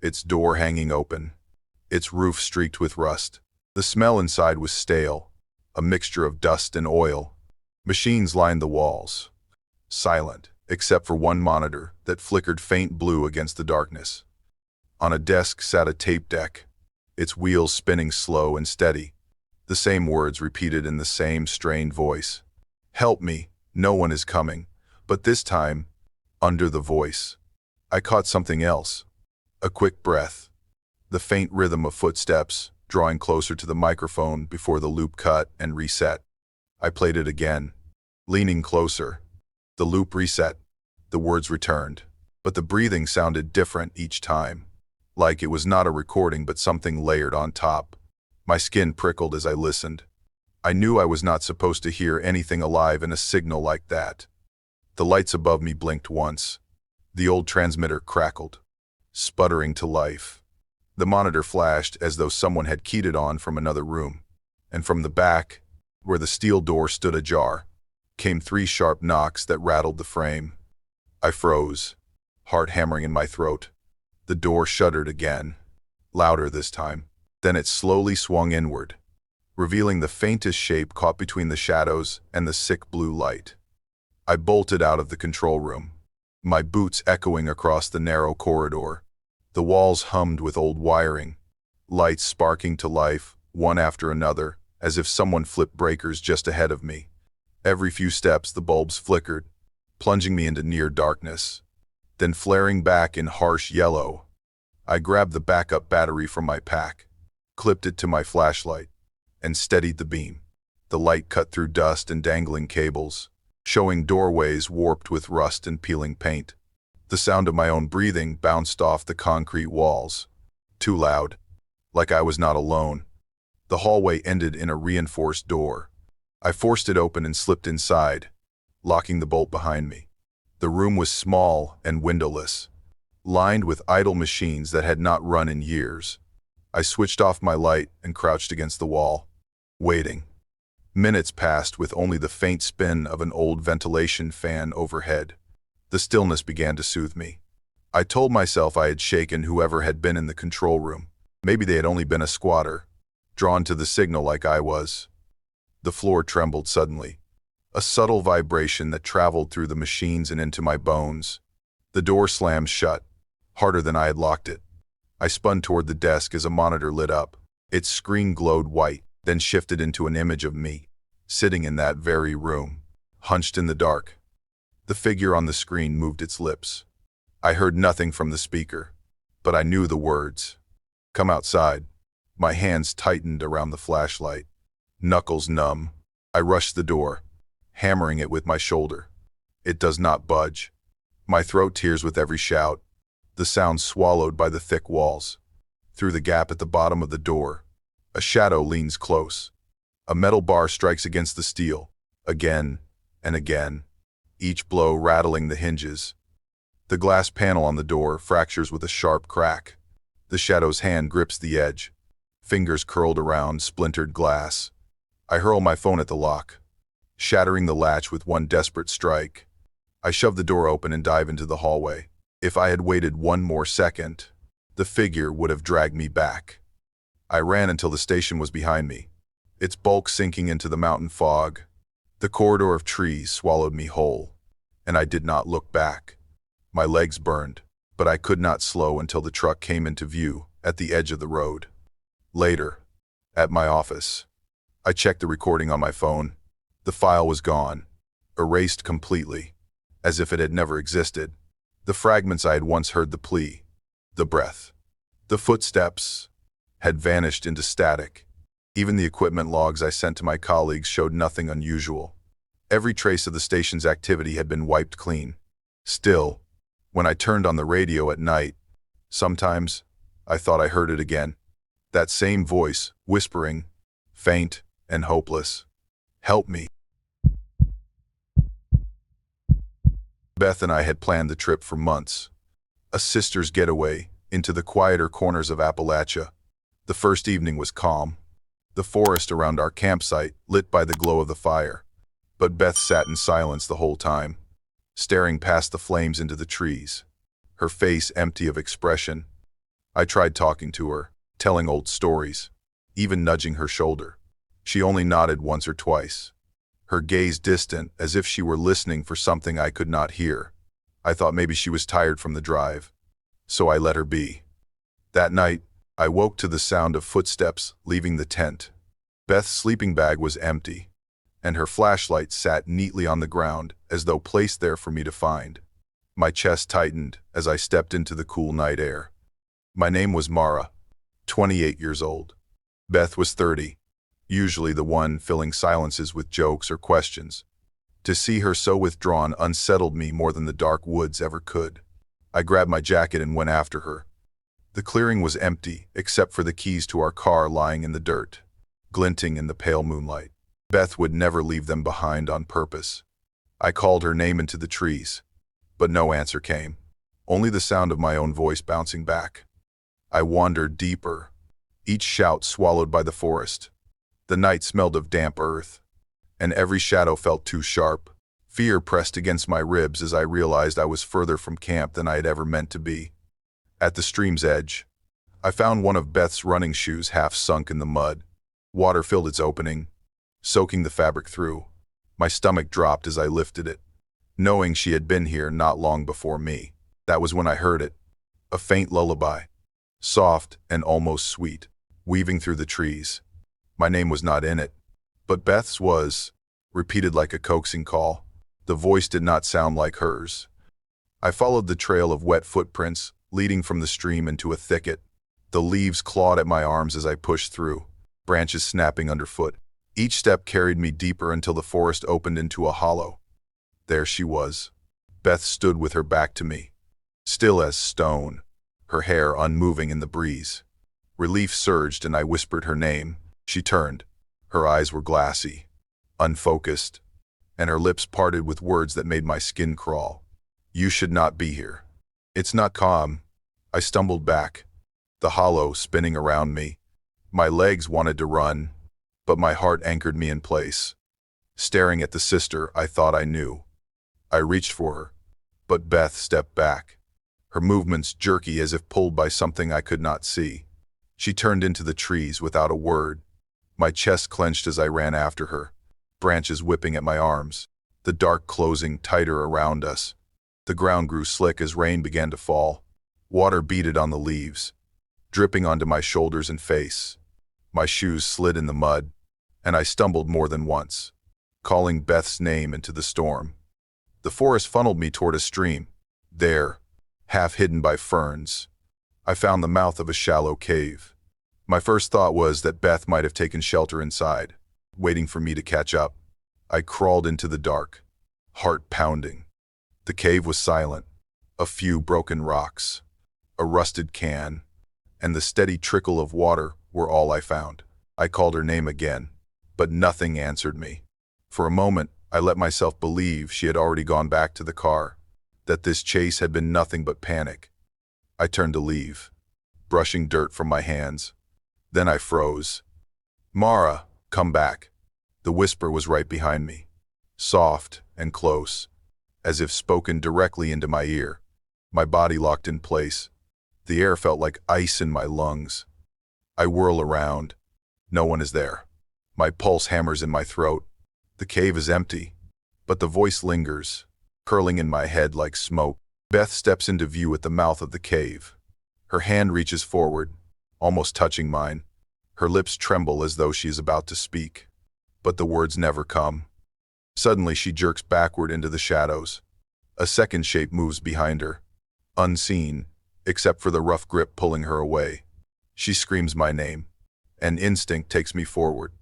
its door hanging open, its roof streaked with rust. The smell inside was stale, a mixture of dust and oil. Machines lined the walls, silent, except for one monitor that flickered faint blue against the darkness. On a desk sat a tape deck, its wheels spinning slow and steady, the same words repeated in the same strained voice. "Help me, no one is coming." But this time, under the voice, I caught something else. A quick breath, the faint rhythm of footsteps, drawing closer to the microphone before the loop cut and reset. I played it again, leaning closer. The loop reset. The words returned, but the breathing sounded different each time, like it was not a recording but something layered on top. My skin prickled as I listened. I knew I was not supposed to hear anything alive in a signal like that. The lights above me blinked once. The old transmitter crackled, sputtering to life. The monitor flashed as though someone had keyed it on from another room. And from the back, where the steel door stood ajar, came 3 sharp knocks that rattled the frame. I froze, heart hammering in my throat. The door shuddered again, louder this time. Then it slowly swung inward, revealing the faintest shape caught between the shadows and the sick blue light. I bolted out of the control room, my boots echoing across the narrow corridor. The walls hummed with old wiring, lights sparking to life, one after another, as if someone flipped breakers just ahead of me. Every few steps the bulbs flickered, plunging me into near darkness, then flaring back in harsh yellow. I grabbed the backup battery from my pack, clipped it to my flashlight, and steadied the beam. The light cut through dust and dangling cables, showing doorways warped with rust and peeling paint. The sound of my own breathing bounced off the concrete walls, too loud, like I was not alone. The hallway ended in a reinforced door. I forced it open and slipped inside, locking the bolt behind me. The room was small and windowless, lined with idle machines that had not run in years. I switched off my light and crouched against the wall, waiting. Minutes passed with only the faint spin of an old ventilation fan overhead. The stillness began to soothe me. I told myself I had shaken whoever had been in the control room. Maybe they had only been a squatter, drawn to the signal like I was. The floor trembled suddenly, a subtle vibration that traveled through the machines and into my bones. The door slammed shut, harder than I had locked it. I spun toward the desk as a monitor lit up. Its screen glowed white, then shifted into an image of me, sitting in that very room, hunched in the dark. The figure on the screen moved its lips. I heard nothing from the speaker, but I knew the words. "Come outside." My hands tightened around the flashlight, knuckles numb. I rushed the door, hammering it with my shoulder. It does not budge. My throat tears with every shout, the sound swallowed by the thick walls. Through the gap at the bottom of the door, a shadow leans close. A metal bar strikes against the steel, again and again, each blow rattling the hinges. The glass panel on the door fractures with a sharp crack. The shadow's hand grips the edge, fingers curled around splintered glass. I hurl my phone at the lock, shattering the latch with one desperate strike. I shove the door open and dive into the hallway. If I had waited one more second, the figure would have dragged me back. I ran until the station was behind me, its bulk sinking into the mountain fog. The corridor of trees swallowed me whole, and I did not look back. My legs burned, but I could not slow until the truck came into view at the edge of the road. Later, at my office, I checked the recording on my phone. The file was gone, erased completely, as if it had never existed. The fragments I had once heard, the plea, the breath, the footsteps, had vanished into static. Even the equipment logs I sent to my colleagues showed nothing unusual. Every trace of the station's activity had been wiped clean. Still, when I turned on the radio at night, sometimes I thought I heard it again. That same voice, whispering, faint and hopeless, "Help me." Beth and I had planned the trip for months. A sister's getaway into the quieter corners of Appalachia. The first evening was calm, the forest around our campsite lit by the glow of the fire. But Beth sat in silence the whole time, staring past the flames into the trees, her face empty of expression. I tried talking to her, telling old stories, even nudging her shoulder. She only nodded once or twice, her gaze distant as if she were listening for something I could not hear. I thought maybe she was tired from the drive, so I let her be. That night, I woke to the sound of footsteps leaving the tent. Beth's sleeping bag was empty, and her flashlight sat neatly on the ground as though placed there for me to find. My chest tightened as I stepped into the cool night air. My name was Mara, 28 years old. Beth was 30, usually the one filling silences with jokes or questions. To see her so withdrawn unsettled me more than the dark woods ever could. I grabbed my jacket and went after her. The clearing was empty, except for the keys to our car lying in the dirt, glinting in the pale moonlight. Beth would never leave them behind on purpose. I called her name into the trees, but no answer came, only the sound of my own voice bouncing back. I wandered deeper, each shout swallowed by the forest. The night smelled of damp earth, and every shadow felt too sharp. Fear pressed against my ribs as I realized I was further from camp than I had ever meant to be. At the stream's edge, I found one of Beth's running shoes half sunk in the mud. Water filled its opening, soaking the fabric through. My stomach dropped as I lifted it, knowing she had been here not long before me. That was when I heard it, a faint lullaby, soft and almost sweet, weaving through the trees. My name was not in it, but Beth's was, repeated like a coaxing call. The voice did not sound like hers. I followed the trail of wet footprints, leading from the stream into a thicket. The leaves clawed at my arms as I pushed through, branches snapping underfoot. Each step carried me deeper until the forest opened into a hollow. There she was. Beth stood with her back to me, still as stone, her hair unmoving in the breeze. Relief surged and I whispered her name. She turned. Her eyes were glassy, unfocused, and her lips parted with words that made my skin crawl. "You should not be here. It's not calm." I stumbled back, the hollow spinning around me. My legs wanted to run, but my heart anchored me in place. Staring at the sister I thought I knew, I reached for her, but Beth stepped back, her movements jerky as if pulled by something I could not see. She turned into the trees without a word. My chest clenched as I ran after her, branches whipping at my arms, the dark closing tighter around us. The ground grew slick as rain began to fall. Water beaded on the leaves, dripping onto my shoulders and face. My shoes slid in the mud, and I stumbled more than once, calling Beth's name into the storm. The forest funneled me toward a stream. There, half hidden by ferns, I found the mouth of a shallow cave. My first thought was that Beth might have taken shelter inside, waiting for me to catch up. I crawled into the dark, heart pounding. The cave was silent. A few broken rocks, a rusted can, and the steady trickle of water were all I found. I called her name again, but nothing answered me. For a moment, I let myself believe she had already gone back to the car, that this chase had been nothing but panic. I turned to leave, brushing dirt from my hands. Then I froze. "Mara, come back." The whisper was right behind me, soft and close, as if spoken directly into my ear. My body locked in place. The air felt like ice in my lungs. I whirl around. No one is there. My pulse hammers in my throat. The cave is empty, but the voice lingers, curling in my head like smoke. Beth steps into view at the mouth of the cave. Her hand reaches forward, almost touching mine. Her lips tremble as though she is about to speak, but the words never come. Suddenly she jerks backward into the shadows. A second shape moves behind her, unseen, except for the rough grip pulling her away. She screams my name. An instinct takes me forward.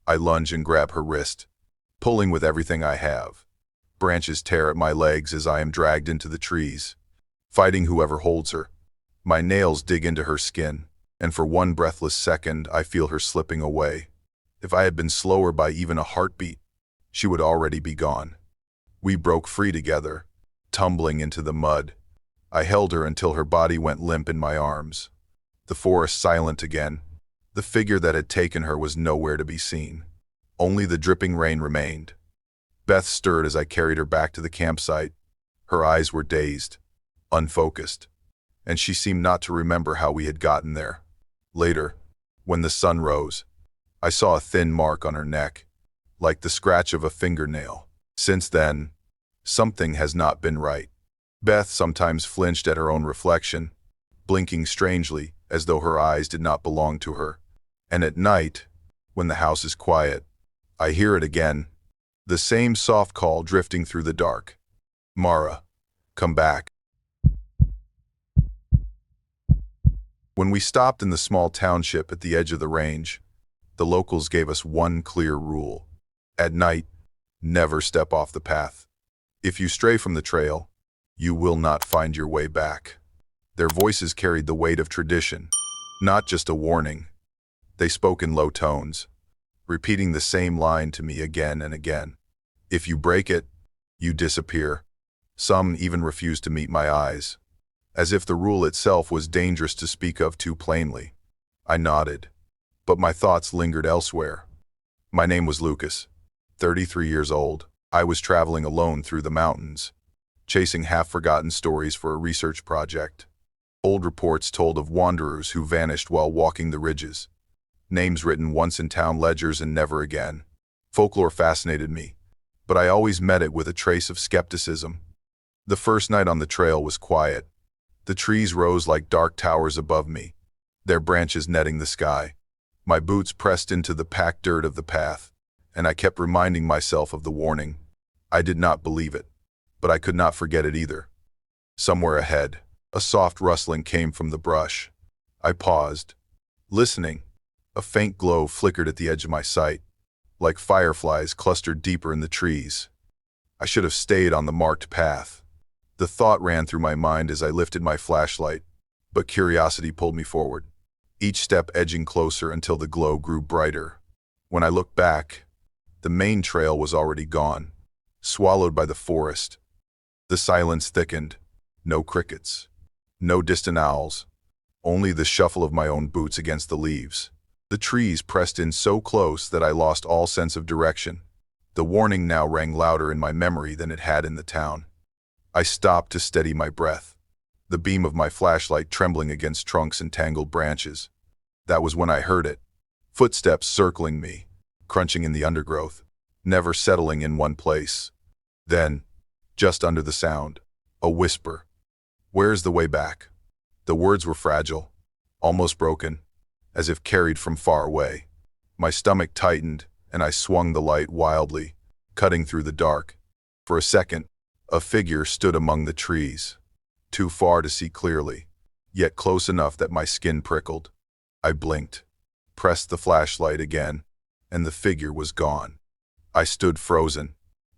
I lunge and grab her wrist, pulling with everything I have. Branches tear at my legs as I am dragged into the trees, fighting whoever holds her. My nails dig into her skin, and for one breathless second I feel her slipping away. If I had been slower by even a heartbeat, she would already be gone. We broke free together, tumbling into the mud. I held her until her body went limp in my arms. The forest silent again. The figure that had taken her was nowhere to be seen. Only the dripping rain remained. Beth stirred as I carried her back to the campsite. Her eyes were dazed, unfocused, and she seemed not to remember how we had gotten there. Later, when the sun rose, I saw a thin mark on her neck, like the scratch of a fingernail. Since then, something has not been right. Beth sometimes flinched at her own reflection, blinking strangely as though her eyes did not belong to her. And at night, when the house is quiet, I hear it again, the same soft call drifting through the dark. "Mara, come back." When we stopped in the small township at the edge of the range, the locals gave us one clear rule. At night, never step off the path. If you stray from the trail, you will not find your way back. Their voices carried the weight of tradition, not just a warning. They spoke in low tones, repeating the same line to me again and again. If you break it, you disappear. Some even refused to meet my eyes, as if the rule itself was dangerous to speak of too plainly. I nodded, but my thoughts lingered elsewhere. My name was Lucas, 33 years old. I was traveling alone through the mountains, chasing half-forgotten stories for a research project. Old reports told of wanderers who vanished while walking the ridges, names written once in town ledgers and never again. Folklore fascinated me, but I always met it with a trace of skepticism. The first night on the trail was quiet. The trees rose like dark towers above me, their branches netting the sky. My boots pressed into the packed dirt of the path, and I kept reminding myself of the warning. I did not believe it, but I could not forget it either. Somewhere ahead, a soft rustling came from the brush. I paused, listening. A faint glow flickered at the edge of my sight, like fireflies clustered deeper in the trees. I should have stayed on the marked path. The thought ran through my mind as I lifted my flashlight, but curiosity pulled me forward, each step edging closer until the glow grew brighter. When I looked back, the main trail was already gone, swallowed by the forest. The silence thickened. No crickets, no distant owls, only the shuffle of my own boots against the leaves. The trees pressed in so close that I lost all sense of direction. The warning now rang louder in my memory than it had in the town. I stopped to steady my breath, the beam of my flashlight trembling against trunks and tangled branches. That was when I heard it. Footsteps circling me, crunching in the undergrowth, never settling in one place. Then, just under the sound, a whisper. "Where's the way back?" The words were fragile, almost broken, as if carried from far away. My stomach tightened, and I swung the light wildly, cutting through the dark. For a second, a figure stood among the trees, too far to see clearly, yet close enough that my skin prickled. I blinked, pressed the flashlight again, and the figure was gone. I stood frozen,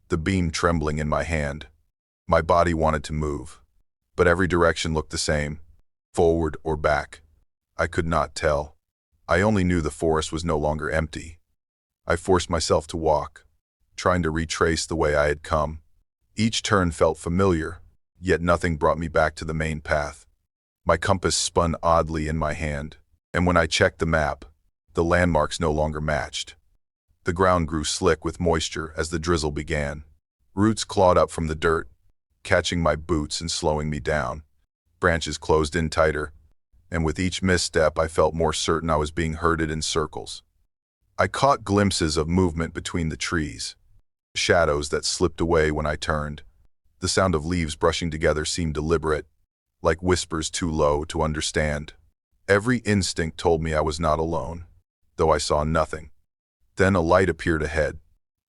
the beam trembling in my hand. My body wanted to move, but every direction looked the same, forward or back. I could not tell. I only knew the forest was no longer empty. I forced myself to walk, trying to retrace the way I had come. Each turn felt familiar, yet nothing brought me back to the main path. My compass spun oddly in my hand, and when I checked the map, the landmarks no longer matched. The ground grew slick with moisture as the drizzle began. Roots clawed up from the dirt, catching my boots and slowing me down. Branches closed in tighter, and with each misstep I felt more certain I was being herded in circles. I caught glimpses of movement between the trees, shadows that slipped away when I turned. The sound of leaves brushing together seemed deliberate, like whispers too low to understand. Every instinct told me I was not alone, though I saw nothing. Then a light appeared ahead,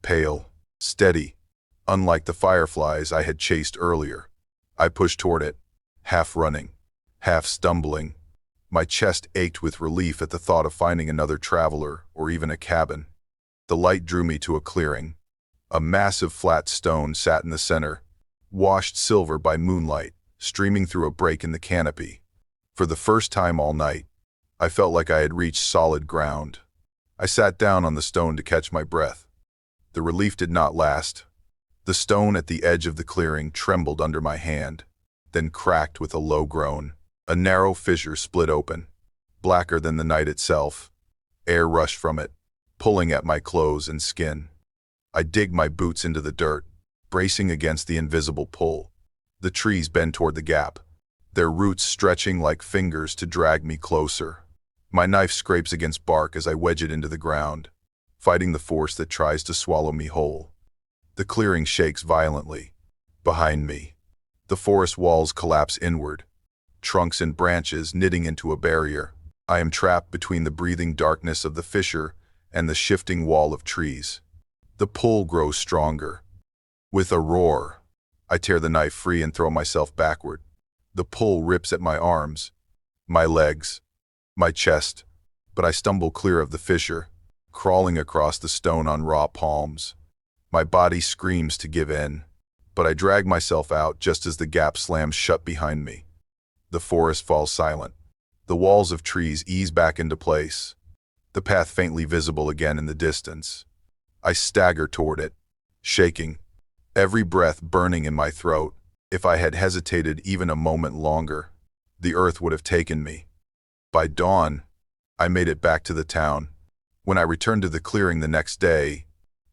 pale, steady, unlike the fireflies I had chased earlier. I pushed toward it, half running, half stumbling. My chest ached with relief at the thought of finding another traveler or even a cabin. The light drew me to a clearing. A massive flat stone sat in the center, washed silver by moonlight, streaming through a break in the canopy. For the first time all night, I felt like I had reached solid ground. I sat down on the stone to catch my breath. The relief did not last. The stone at the edge of the clearing trembled under my hand, then cracked with a low groan. A narrow fissure split open, blacker than the night itself. Air rushed from it, pulling at my clothes and skin. I digged my boots into the dirt, bracing against the invisible pull. The trees bent toward the gap, their roots stretching like fingers to drag me closer. My knife scrapes against bark as I wedge it into the ground, fighting the force that tries to swallow me whole. The clearing shakes violently. Behind me, the forest walls collapse inward, trunks and branches knitting into a barrier. I am trapped between the breathing darkness of the fissure and the shifting wall of trees. The pull grows stronger. With a roar, I tear the knife free and throw myself backward. The pull rips at my arms, my legs, my chest, but I stumble clear of the fissure, crawling across the stone on raw palms. My body screams to give in, but I drag myself out just as the gap slams shut behind me. The forest falls silent. The walls of trees ease back into place, the path faintly visible again in the distance. I stagger toward it, shaking, every breath burning in my throat. If I had hesitated even a moment longer, the earth would have taken me. By dawn, I made it back to the town. When I returned to the clearing the next day,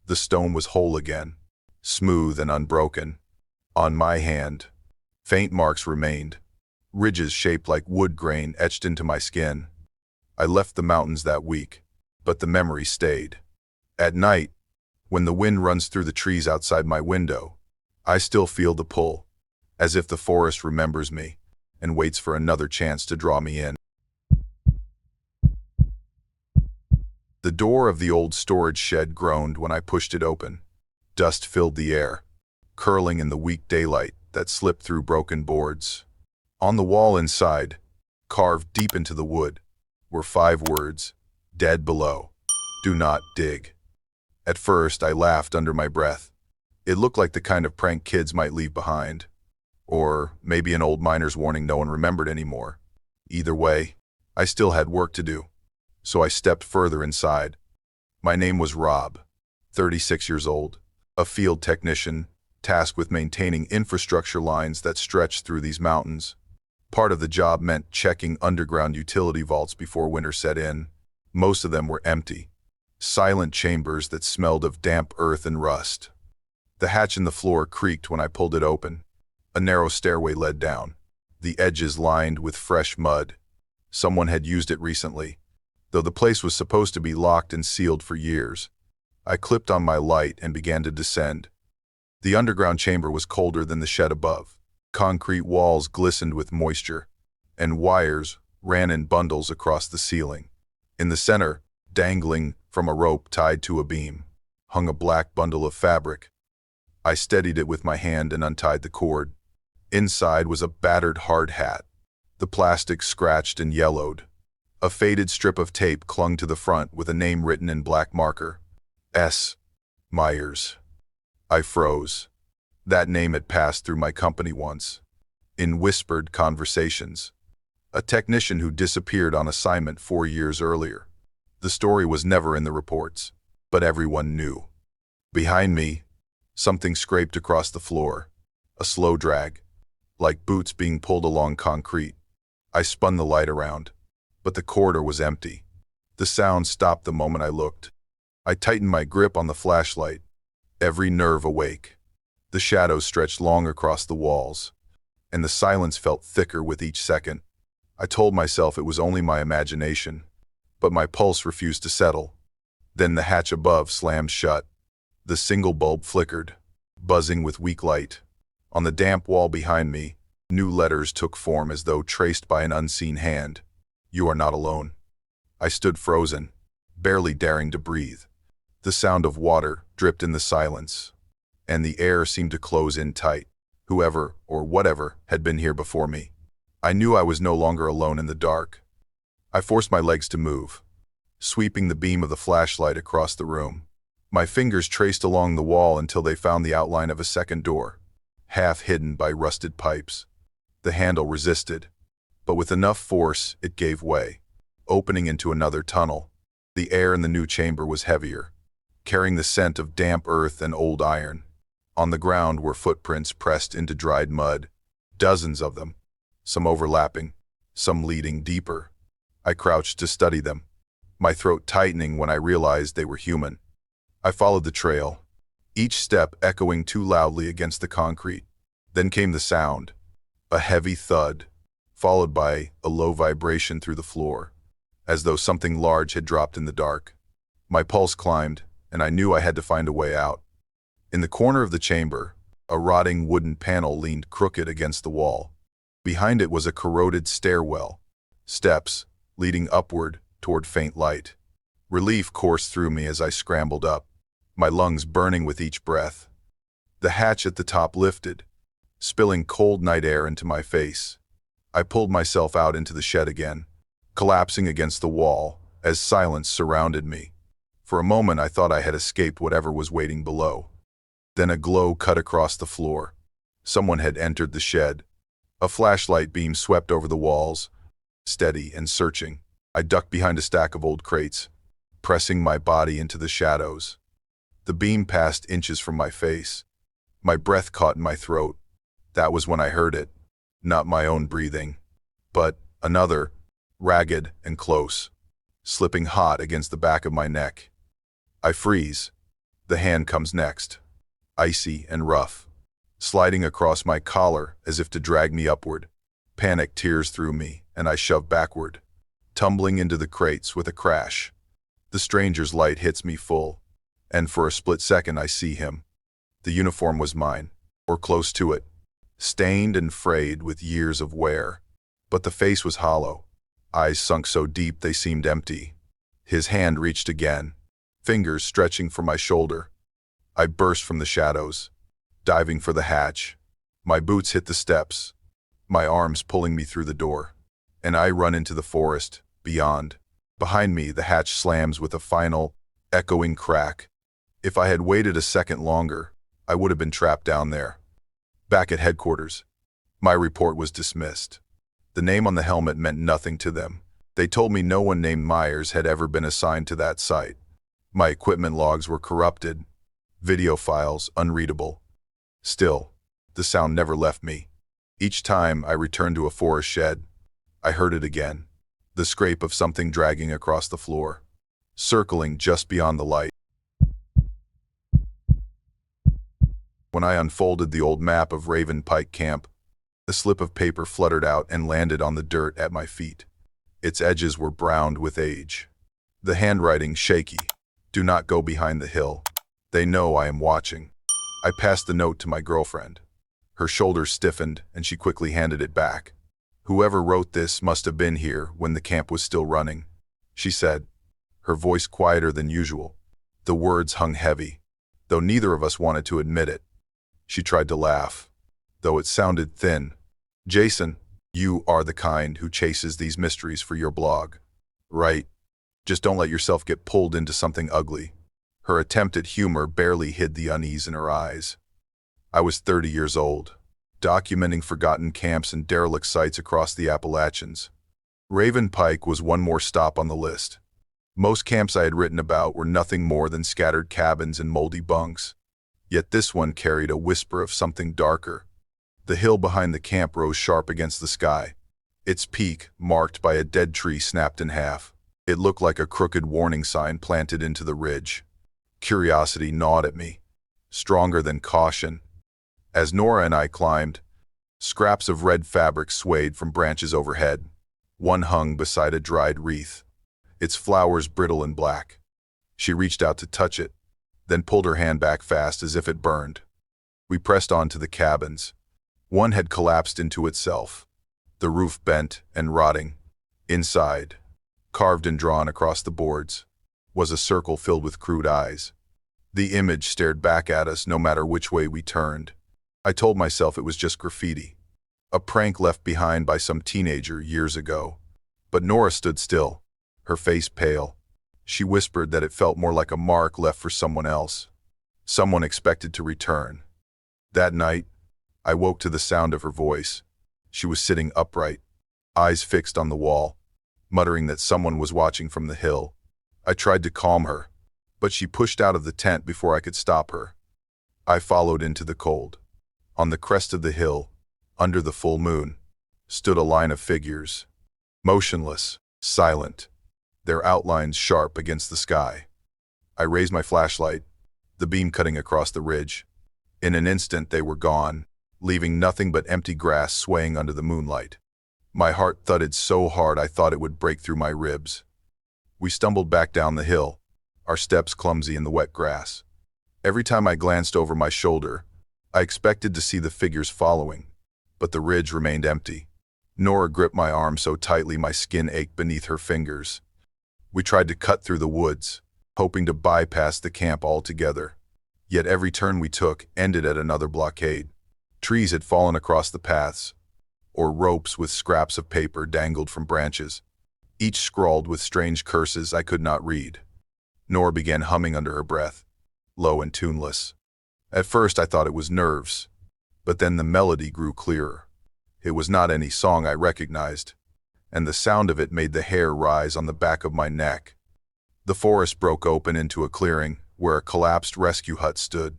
the stone was whole again, smooth and unbroken. On my hand, faint marks remained, ridges shaped like wood grain etched into my skin. I left the mountains that week, but the memory stayed. At night, when the wind runs through the trees outside my window, I still feel the pull, as if the forest remembers me and waits for another chance to draw me in. The door of the old storage shed groaned when I pushed it open. Dust filled the air, curling in the weak daylight that slipped through broken boards. On the wall inside, carved deep into the wood, were 5 words, dead below. Do not dig. At first, I laughed under my breath. It looked like the kind of prank kids might leave behind. Or maybe an old miner's warning no one remembered anymore. Either way, I still had work to do. So I stepped further inside. My name was Rob, 36 years old, a field technician, tasked with maintaining infrastructure lines that stretched through these mountains. Part of the job meant checking underground utility vaults before winter set in. Most of them were empty, silent chambers that smelled of damp earth and rust. The hatch in the floor creaked when I pulled it open. A narrow stairway led down, the edges lined with fresh mud. Someone had used it recently, though the place was supposed to be locked and sealed for years. I clipped on my light and began to descend. The underground chamber was colder than the shed above. Concrete walls glistened with moisture, and wires ran in bundles across the ceiling. In the center, dangling from a rope tied to a beam, hung a black bundle of fabric. I steadied it with my hand and untied the cord. Inside was a battered hard hat, the plastic scratched and yellowed. A faded strip of tape clung to the front with a name written in black marker. S. Myers. I froze. That name had passed through my company once, in whispered conversations. A technician who disappeared on assignment 4 years earlier. The story was never in the reports, but everyone knew. Behind me, something scraped across the floor, a slow drag, like boots being pulled along concrete. I spun the light around, but the corridor was empty. The sound stopped the moment I looked. I tightened my grip on the flashlight, every nerve awake. The shadows stretched long across the walls, and the silence felt thicker with each second. I told myself it was only my imagination, but my pulse refused to settle. Then the hatch above slammed shut. The single bulb flickered, buzzing with weak light. On the damp wall behind me, new letters took form as though traced by an unseen hand. You are not alone. I stood frozen, barely daring to breathe. The sound of water dripped in the silence, and the air seemed to close in tight. Whoever or whatever had been here before me. I knew I was no longer alone in the dark. I forced my legs to move, sweeping the beam of the flashlight across the room. My fingers traced along the wall until they found the outline of a second door, half hidden by rusted pipes. The handle resisted, but with enough force it gave way, opening into another tunnel. The air in the new chamber was heavier, carrying the scent of damp earth and old iron. On the ground were footprints pressed into dried mud, dozens of them, some overlapping, some leading deeper. I crouched to study them, my throat tightening when I realized they were human. I followed the trail, each step echoing too loudly against the concrete. Then came the sound, a heavy thud, followed by a low vibration through the floor, as though something large had dropped in the dark. My pulse climbed, and I knew I had to find a way out. In the corner of the chamber, a rotting wooden panel leaned crooked against the wall. Behind it was a corroded stairwell, steps leading upward toward faint light. Relief coursed through me as I scrambled up, my lungs burning with each breath. The hatch at the top lifted, spilling cold night air into my face. I pulled myself out into the shed again, collapsing against the wall as silence surrounded me. For a moment I thought I had escaped whatever was waiting below. Then a glow cut across the floor. Someone had entered the shed. A flashlight beam swept over the walls, steady and searching. I ducked behind a stack of old crates, pressing my body into the shadows. The beam passed inches from my face. My breath caught in my throat. That was when I heard it. Not my own breathing, but another, ragged and close, slipping hot against the back of my neck. I freeze. The hand comes next, icy and rough, sliding across my collar as if to drag me upward. Panic tears through me, and I shove backward, tumbling into the crates with a crash. The stranger's light hits me full, and for a split second I see him. The uniform was mine, or close to it, stained and frayed with years of wear. But the face was hollow, eyes sunk so deep they seemed empty. His hand reached again, fingers stretching for my shoulder. I burst from the shadows, diving for the hatch. My boots hit the steps, my arms pulling me through the door, and I run into the forest beyond. Behind me, the hatch slams with a final, echoing crack. If I had waited a second longer, I would have been trapped down there. Back at headquarters, my report was dismissed. The name on the helmet meant nothing to them. They told me no one named Myers had ever been assigned to that site. My equipment logs were corrupted, video files unreadable. Still, the sound never left me. Each time I returned to a forest shed, I heard it again, the scrape of something dragging across the floor, circling just beyond the light. When I unfolded the old map of Raven Pike Camp, a slip of paper fluttered out and landed on the dirt at my feet. Its edges were browned with age. The handwriting shaky. Do not go behind the hill. They know I am watching. I passed the note to my girlfriend. Her shoulders stiffened, and she quickly handed it back. Whoever wrote this must have been here when the camp was still running, she said. her voice quieter than usual. The words hung heavy, though neither of us wanted to admit it. She tried to laugh, though it sounded thin. "Jason, you are the kind who chases these mysteries for your blog, right? Just don't let yourself get pulled into something ugly." Her attempt at humor barely hid the unease in her eyes. I was 30 years old, documenting forgotten camps and derelict sites across the Appalachians. Raven Pike was one more stop on the list. Most camps I had written about were nothing more than scattered cabins and moldy bunks. Yet this one carried a whisper of something darker. The hill behind the camp rose sharp against the sky, its peak marked by a dead tree snapped in half. It looked like a crooked warning sign planted into the ridge. Curiosity gnawed at me, stronger than caution. As Nora and I climbed, scraps of red fabric swayed from branches overhead. One hung beside a dried wreath, its flowers brittle and black. She reached out to touch it, then pulled her hand back fast as if it burned. We pressed on to the cabins. One had collapsed into itself, the roof bent and rotting. Inside, carved and drawn across the boards, was a circle filled with crude eyes. The image stared back at us no matter which way we turned. I told myself it was just graffiti, a prank left behind by some teenager years ago. But Nora stood still, her face pale. She whispered that it felt more like a mark left for someone else, someone expected to return. That night, I woke to the sound of her voice. She was sitting upright, eyes fixed on the wall, muttering that someone was watching from the hill. I tried to calm her, but she pushed out of the tent before I could stop her. I followed into the cold. On the crest of the hill, under the full moon, stood a line of figures, motionless, silent, their outlines sharp against the sky. I raised my flashlight, the beam cutting across the ridge. In an instant they were gone, leaving nothing but empty grass swaying under the moonlight. My heart thudded so hard I thought it would break through my ribs. We stumbled back down the hill, our steps clumsy in the wet grass. Every time I glanced over my shoulder, I expected to see the figures following, but the ridge remained empty. Nora gripped my arm so tightly my skin ached beneath her fingers. We tried to cut through the woods, hoping to bypass the camp altogether. Yet every turn we took ended at another blockade. Trees had fallen across the paths, or ropes with scraps of paper dangled from branches, each scrawled with strange curses I could not read. Nora began humming under her breath, low and tuneless. At first I thought it was nerves, but then the melody grew clearer. It was not any song I recognized, and the sound of it made the hair rise on the back of my neck. The forest broke open into a clearing where a collapsed rescue hut stood.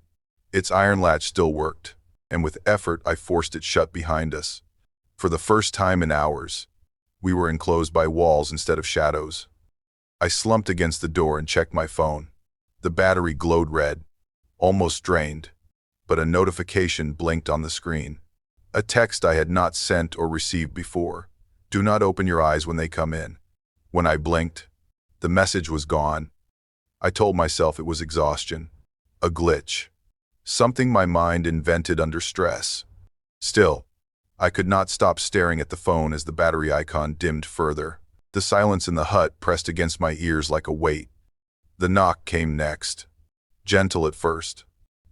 Its iron latch still worked, and with effort I forced it shut behind us. For the first time in hours, we were enclosed by walls instead of shadows. I slumped against the door and checked my phone. The battery glowed red, almost drained, but a notification blinked on the screen. A text I had not sent or received before. "Do not open your eyes when they come in." When I blinked, the message was gone. I told myself it was exhaustion, a glitch, something my mind invented under stress. Still, I could not stop staring at the phone as the battery icon dimmed further. The silence in the hut pressed against my ears like a weight. The knock came next, gentle at first,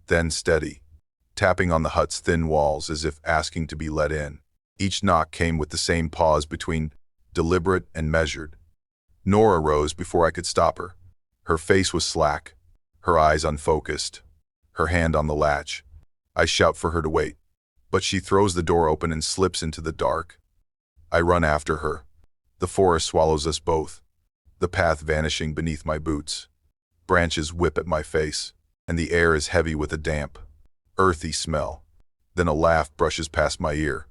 then steady, tapping on the hut's thin walls as if asking to be let in. Each knock came with the same pause between deliberate and measured. Nora rose before I could stop her. Her face was slack, her eyes unfocused, her hand on the latch. I shout for her to wait, but she throws the door open and slips into the dark. I run after her. The forest swallows us both, the path vanishing beneath my boots. Branches whip at my face, and the air is heavy with a damp, earthy smell. Then a laugh brushes past my ear,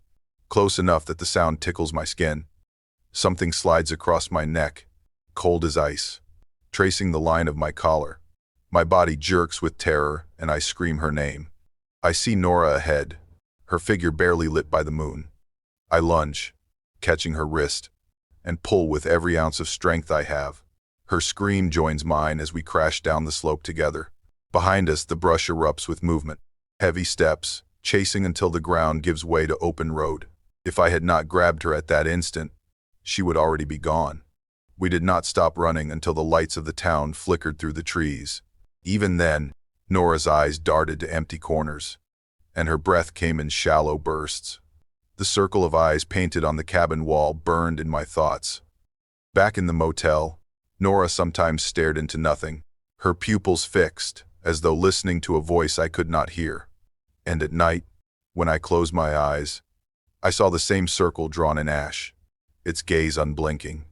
close enough that the sound tickles my skin. Something slides across my neck, cold as ice, tracing the line of my collar. My body jerks with terror, and I scream her name. I see Nora ahead, her figure barely lit by the moon. I lunge, catching her wrist, and pull with every ounce of strength I have. Her scream joins mine as we crash down the slope together. Behind us, the brush erupts with movement. Heavy steps, chasing until the ground gives way to open road. If I had not grabbed her at that instant, she would already be gone. We did not stop running until the lights of the town flickered through the trees. Even then, Nora's eyes darted to empty corners, and her breath came in shallow bursts. The circle of eyes painted on the cabin wall burned in my thoughts. Back in the motel, Nora sometimes stared into nothing, her pupils fixed, as though listening to a voice I could not hear. And at night, when I closed my eyes, I saw the same circle drawn in ash, its gaze unblinking.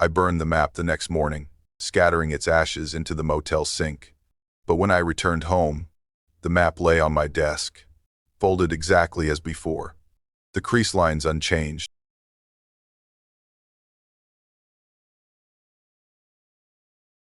I burned the map the next morning, scattering its ashes into the motel sink. But when I returned home, the map lay on my desk, folded exactly as before, the crease lines unchanged.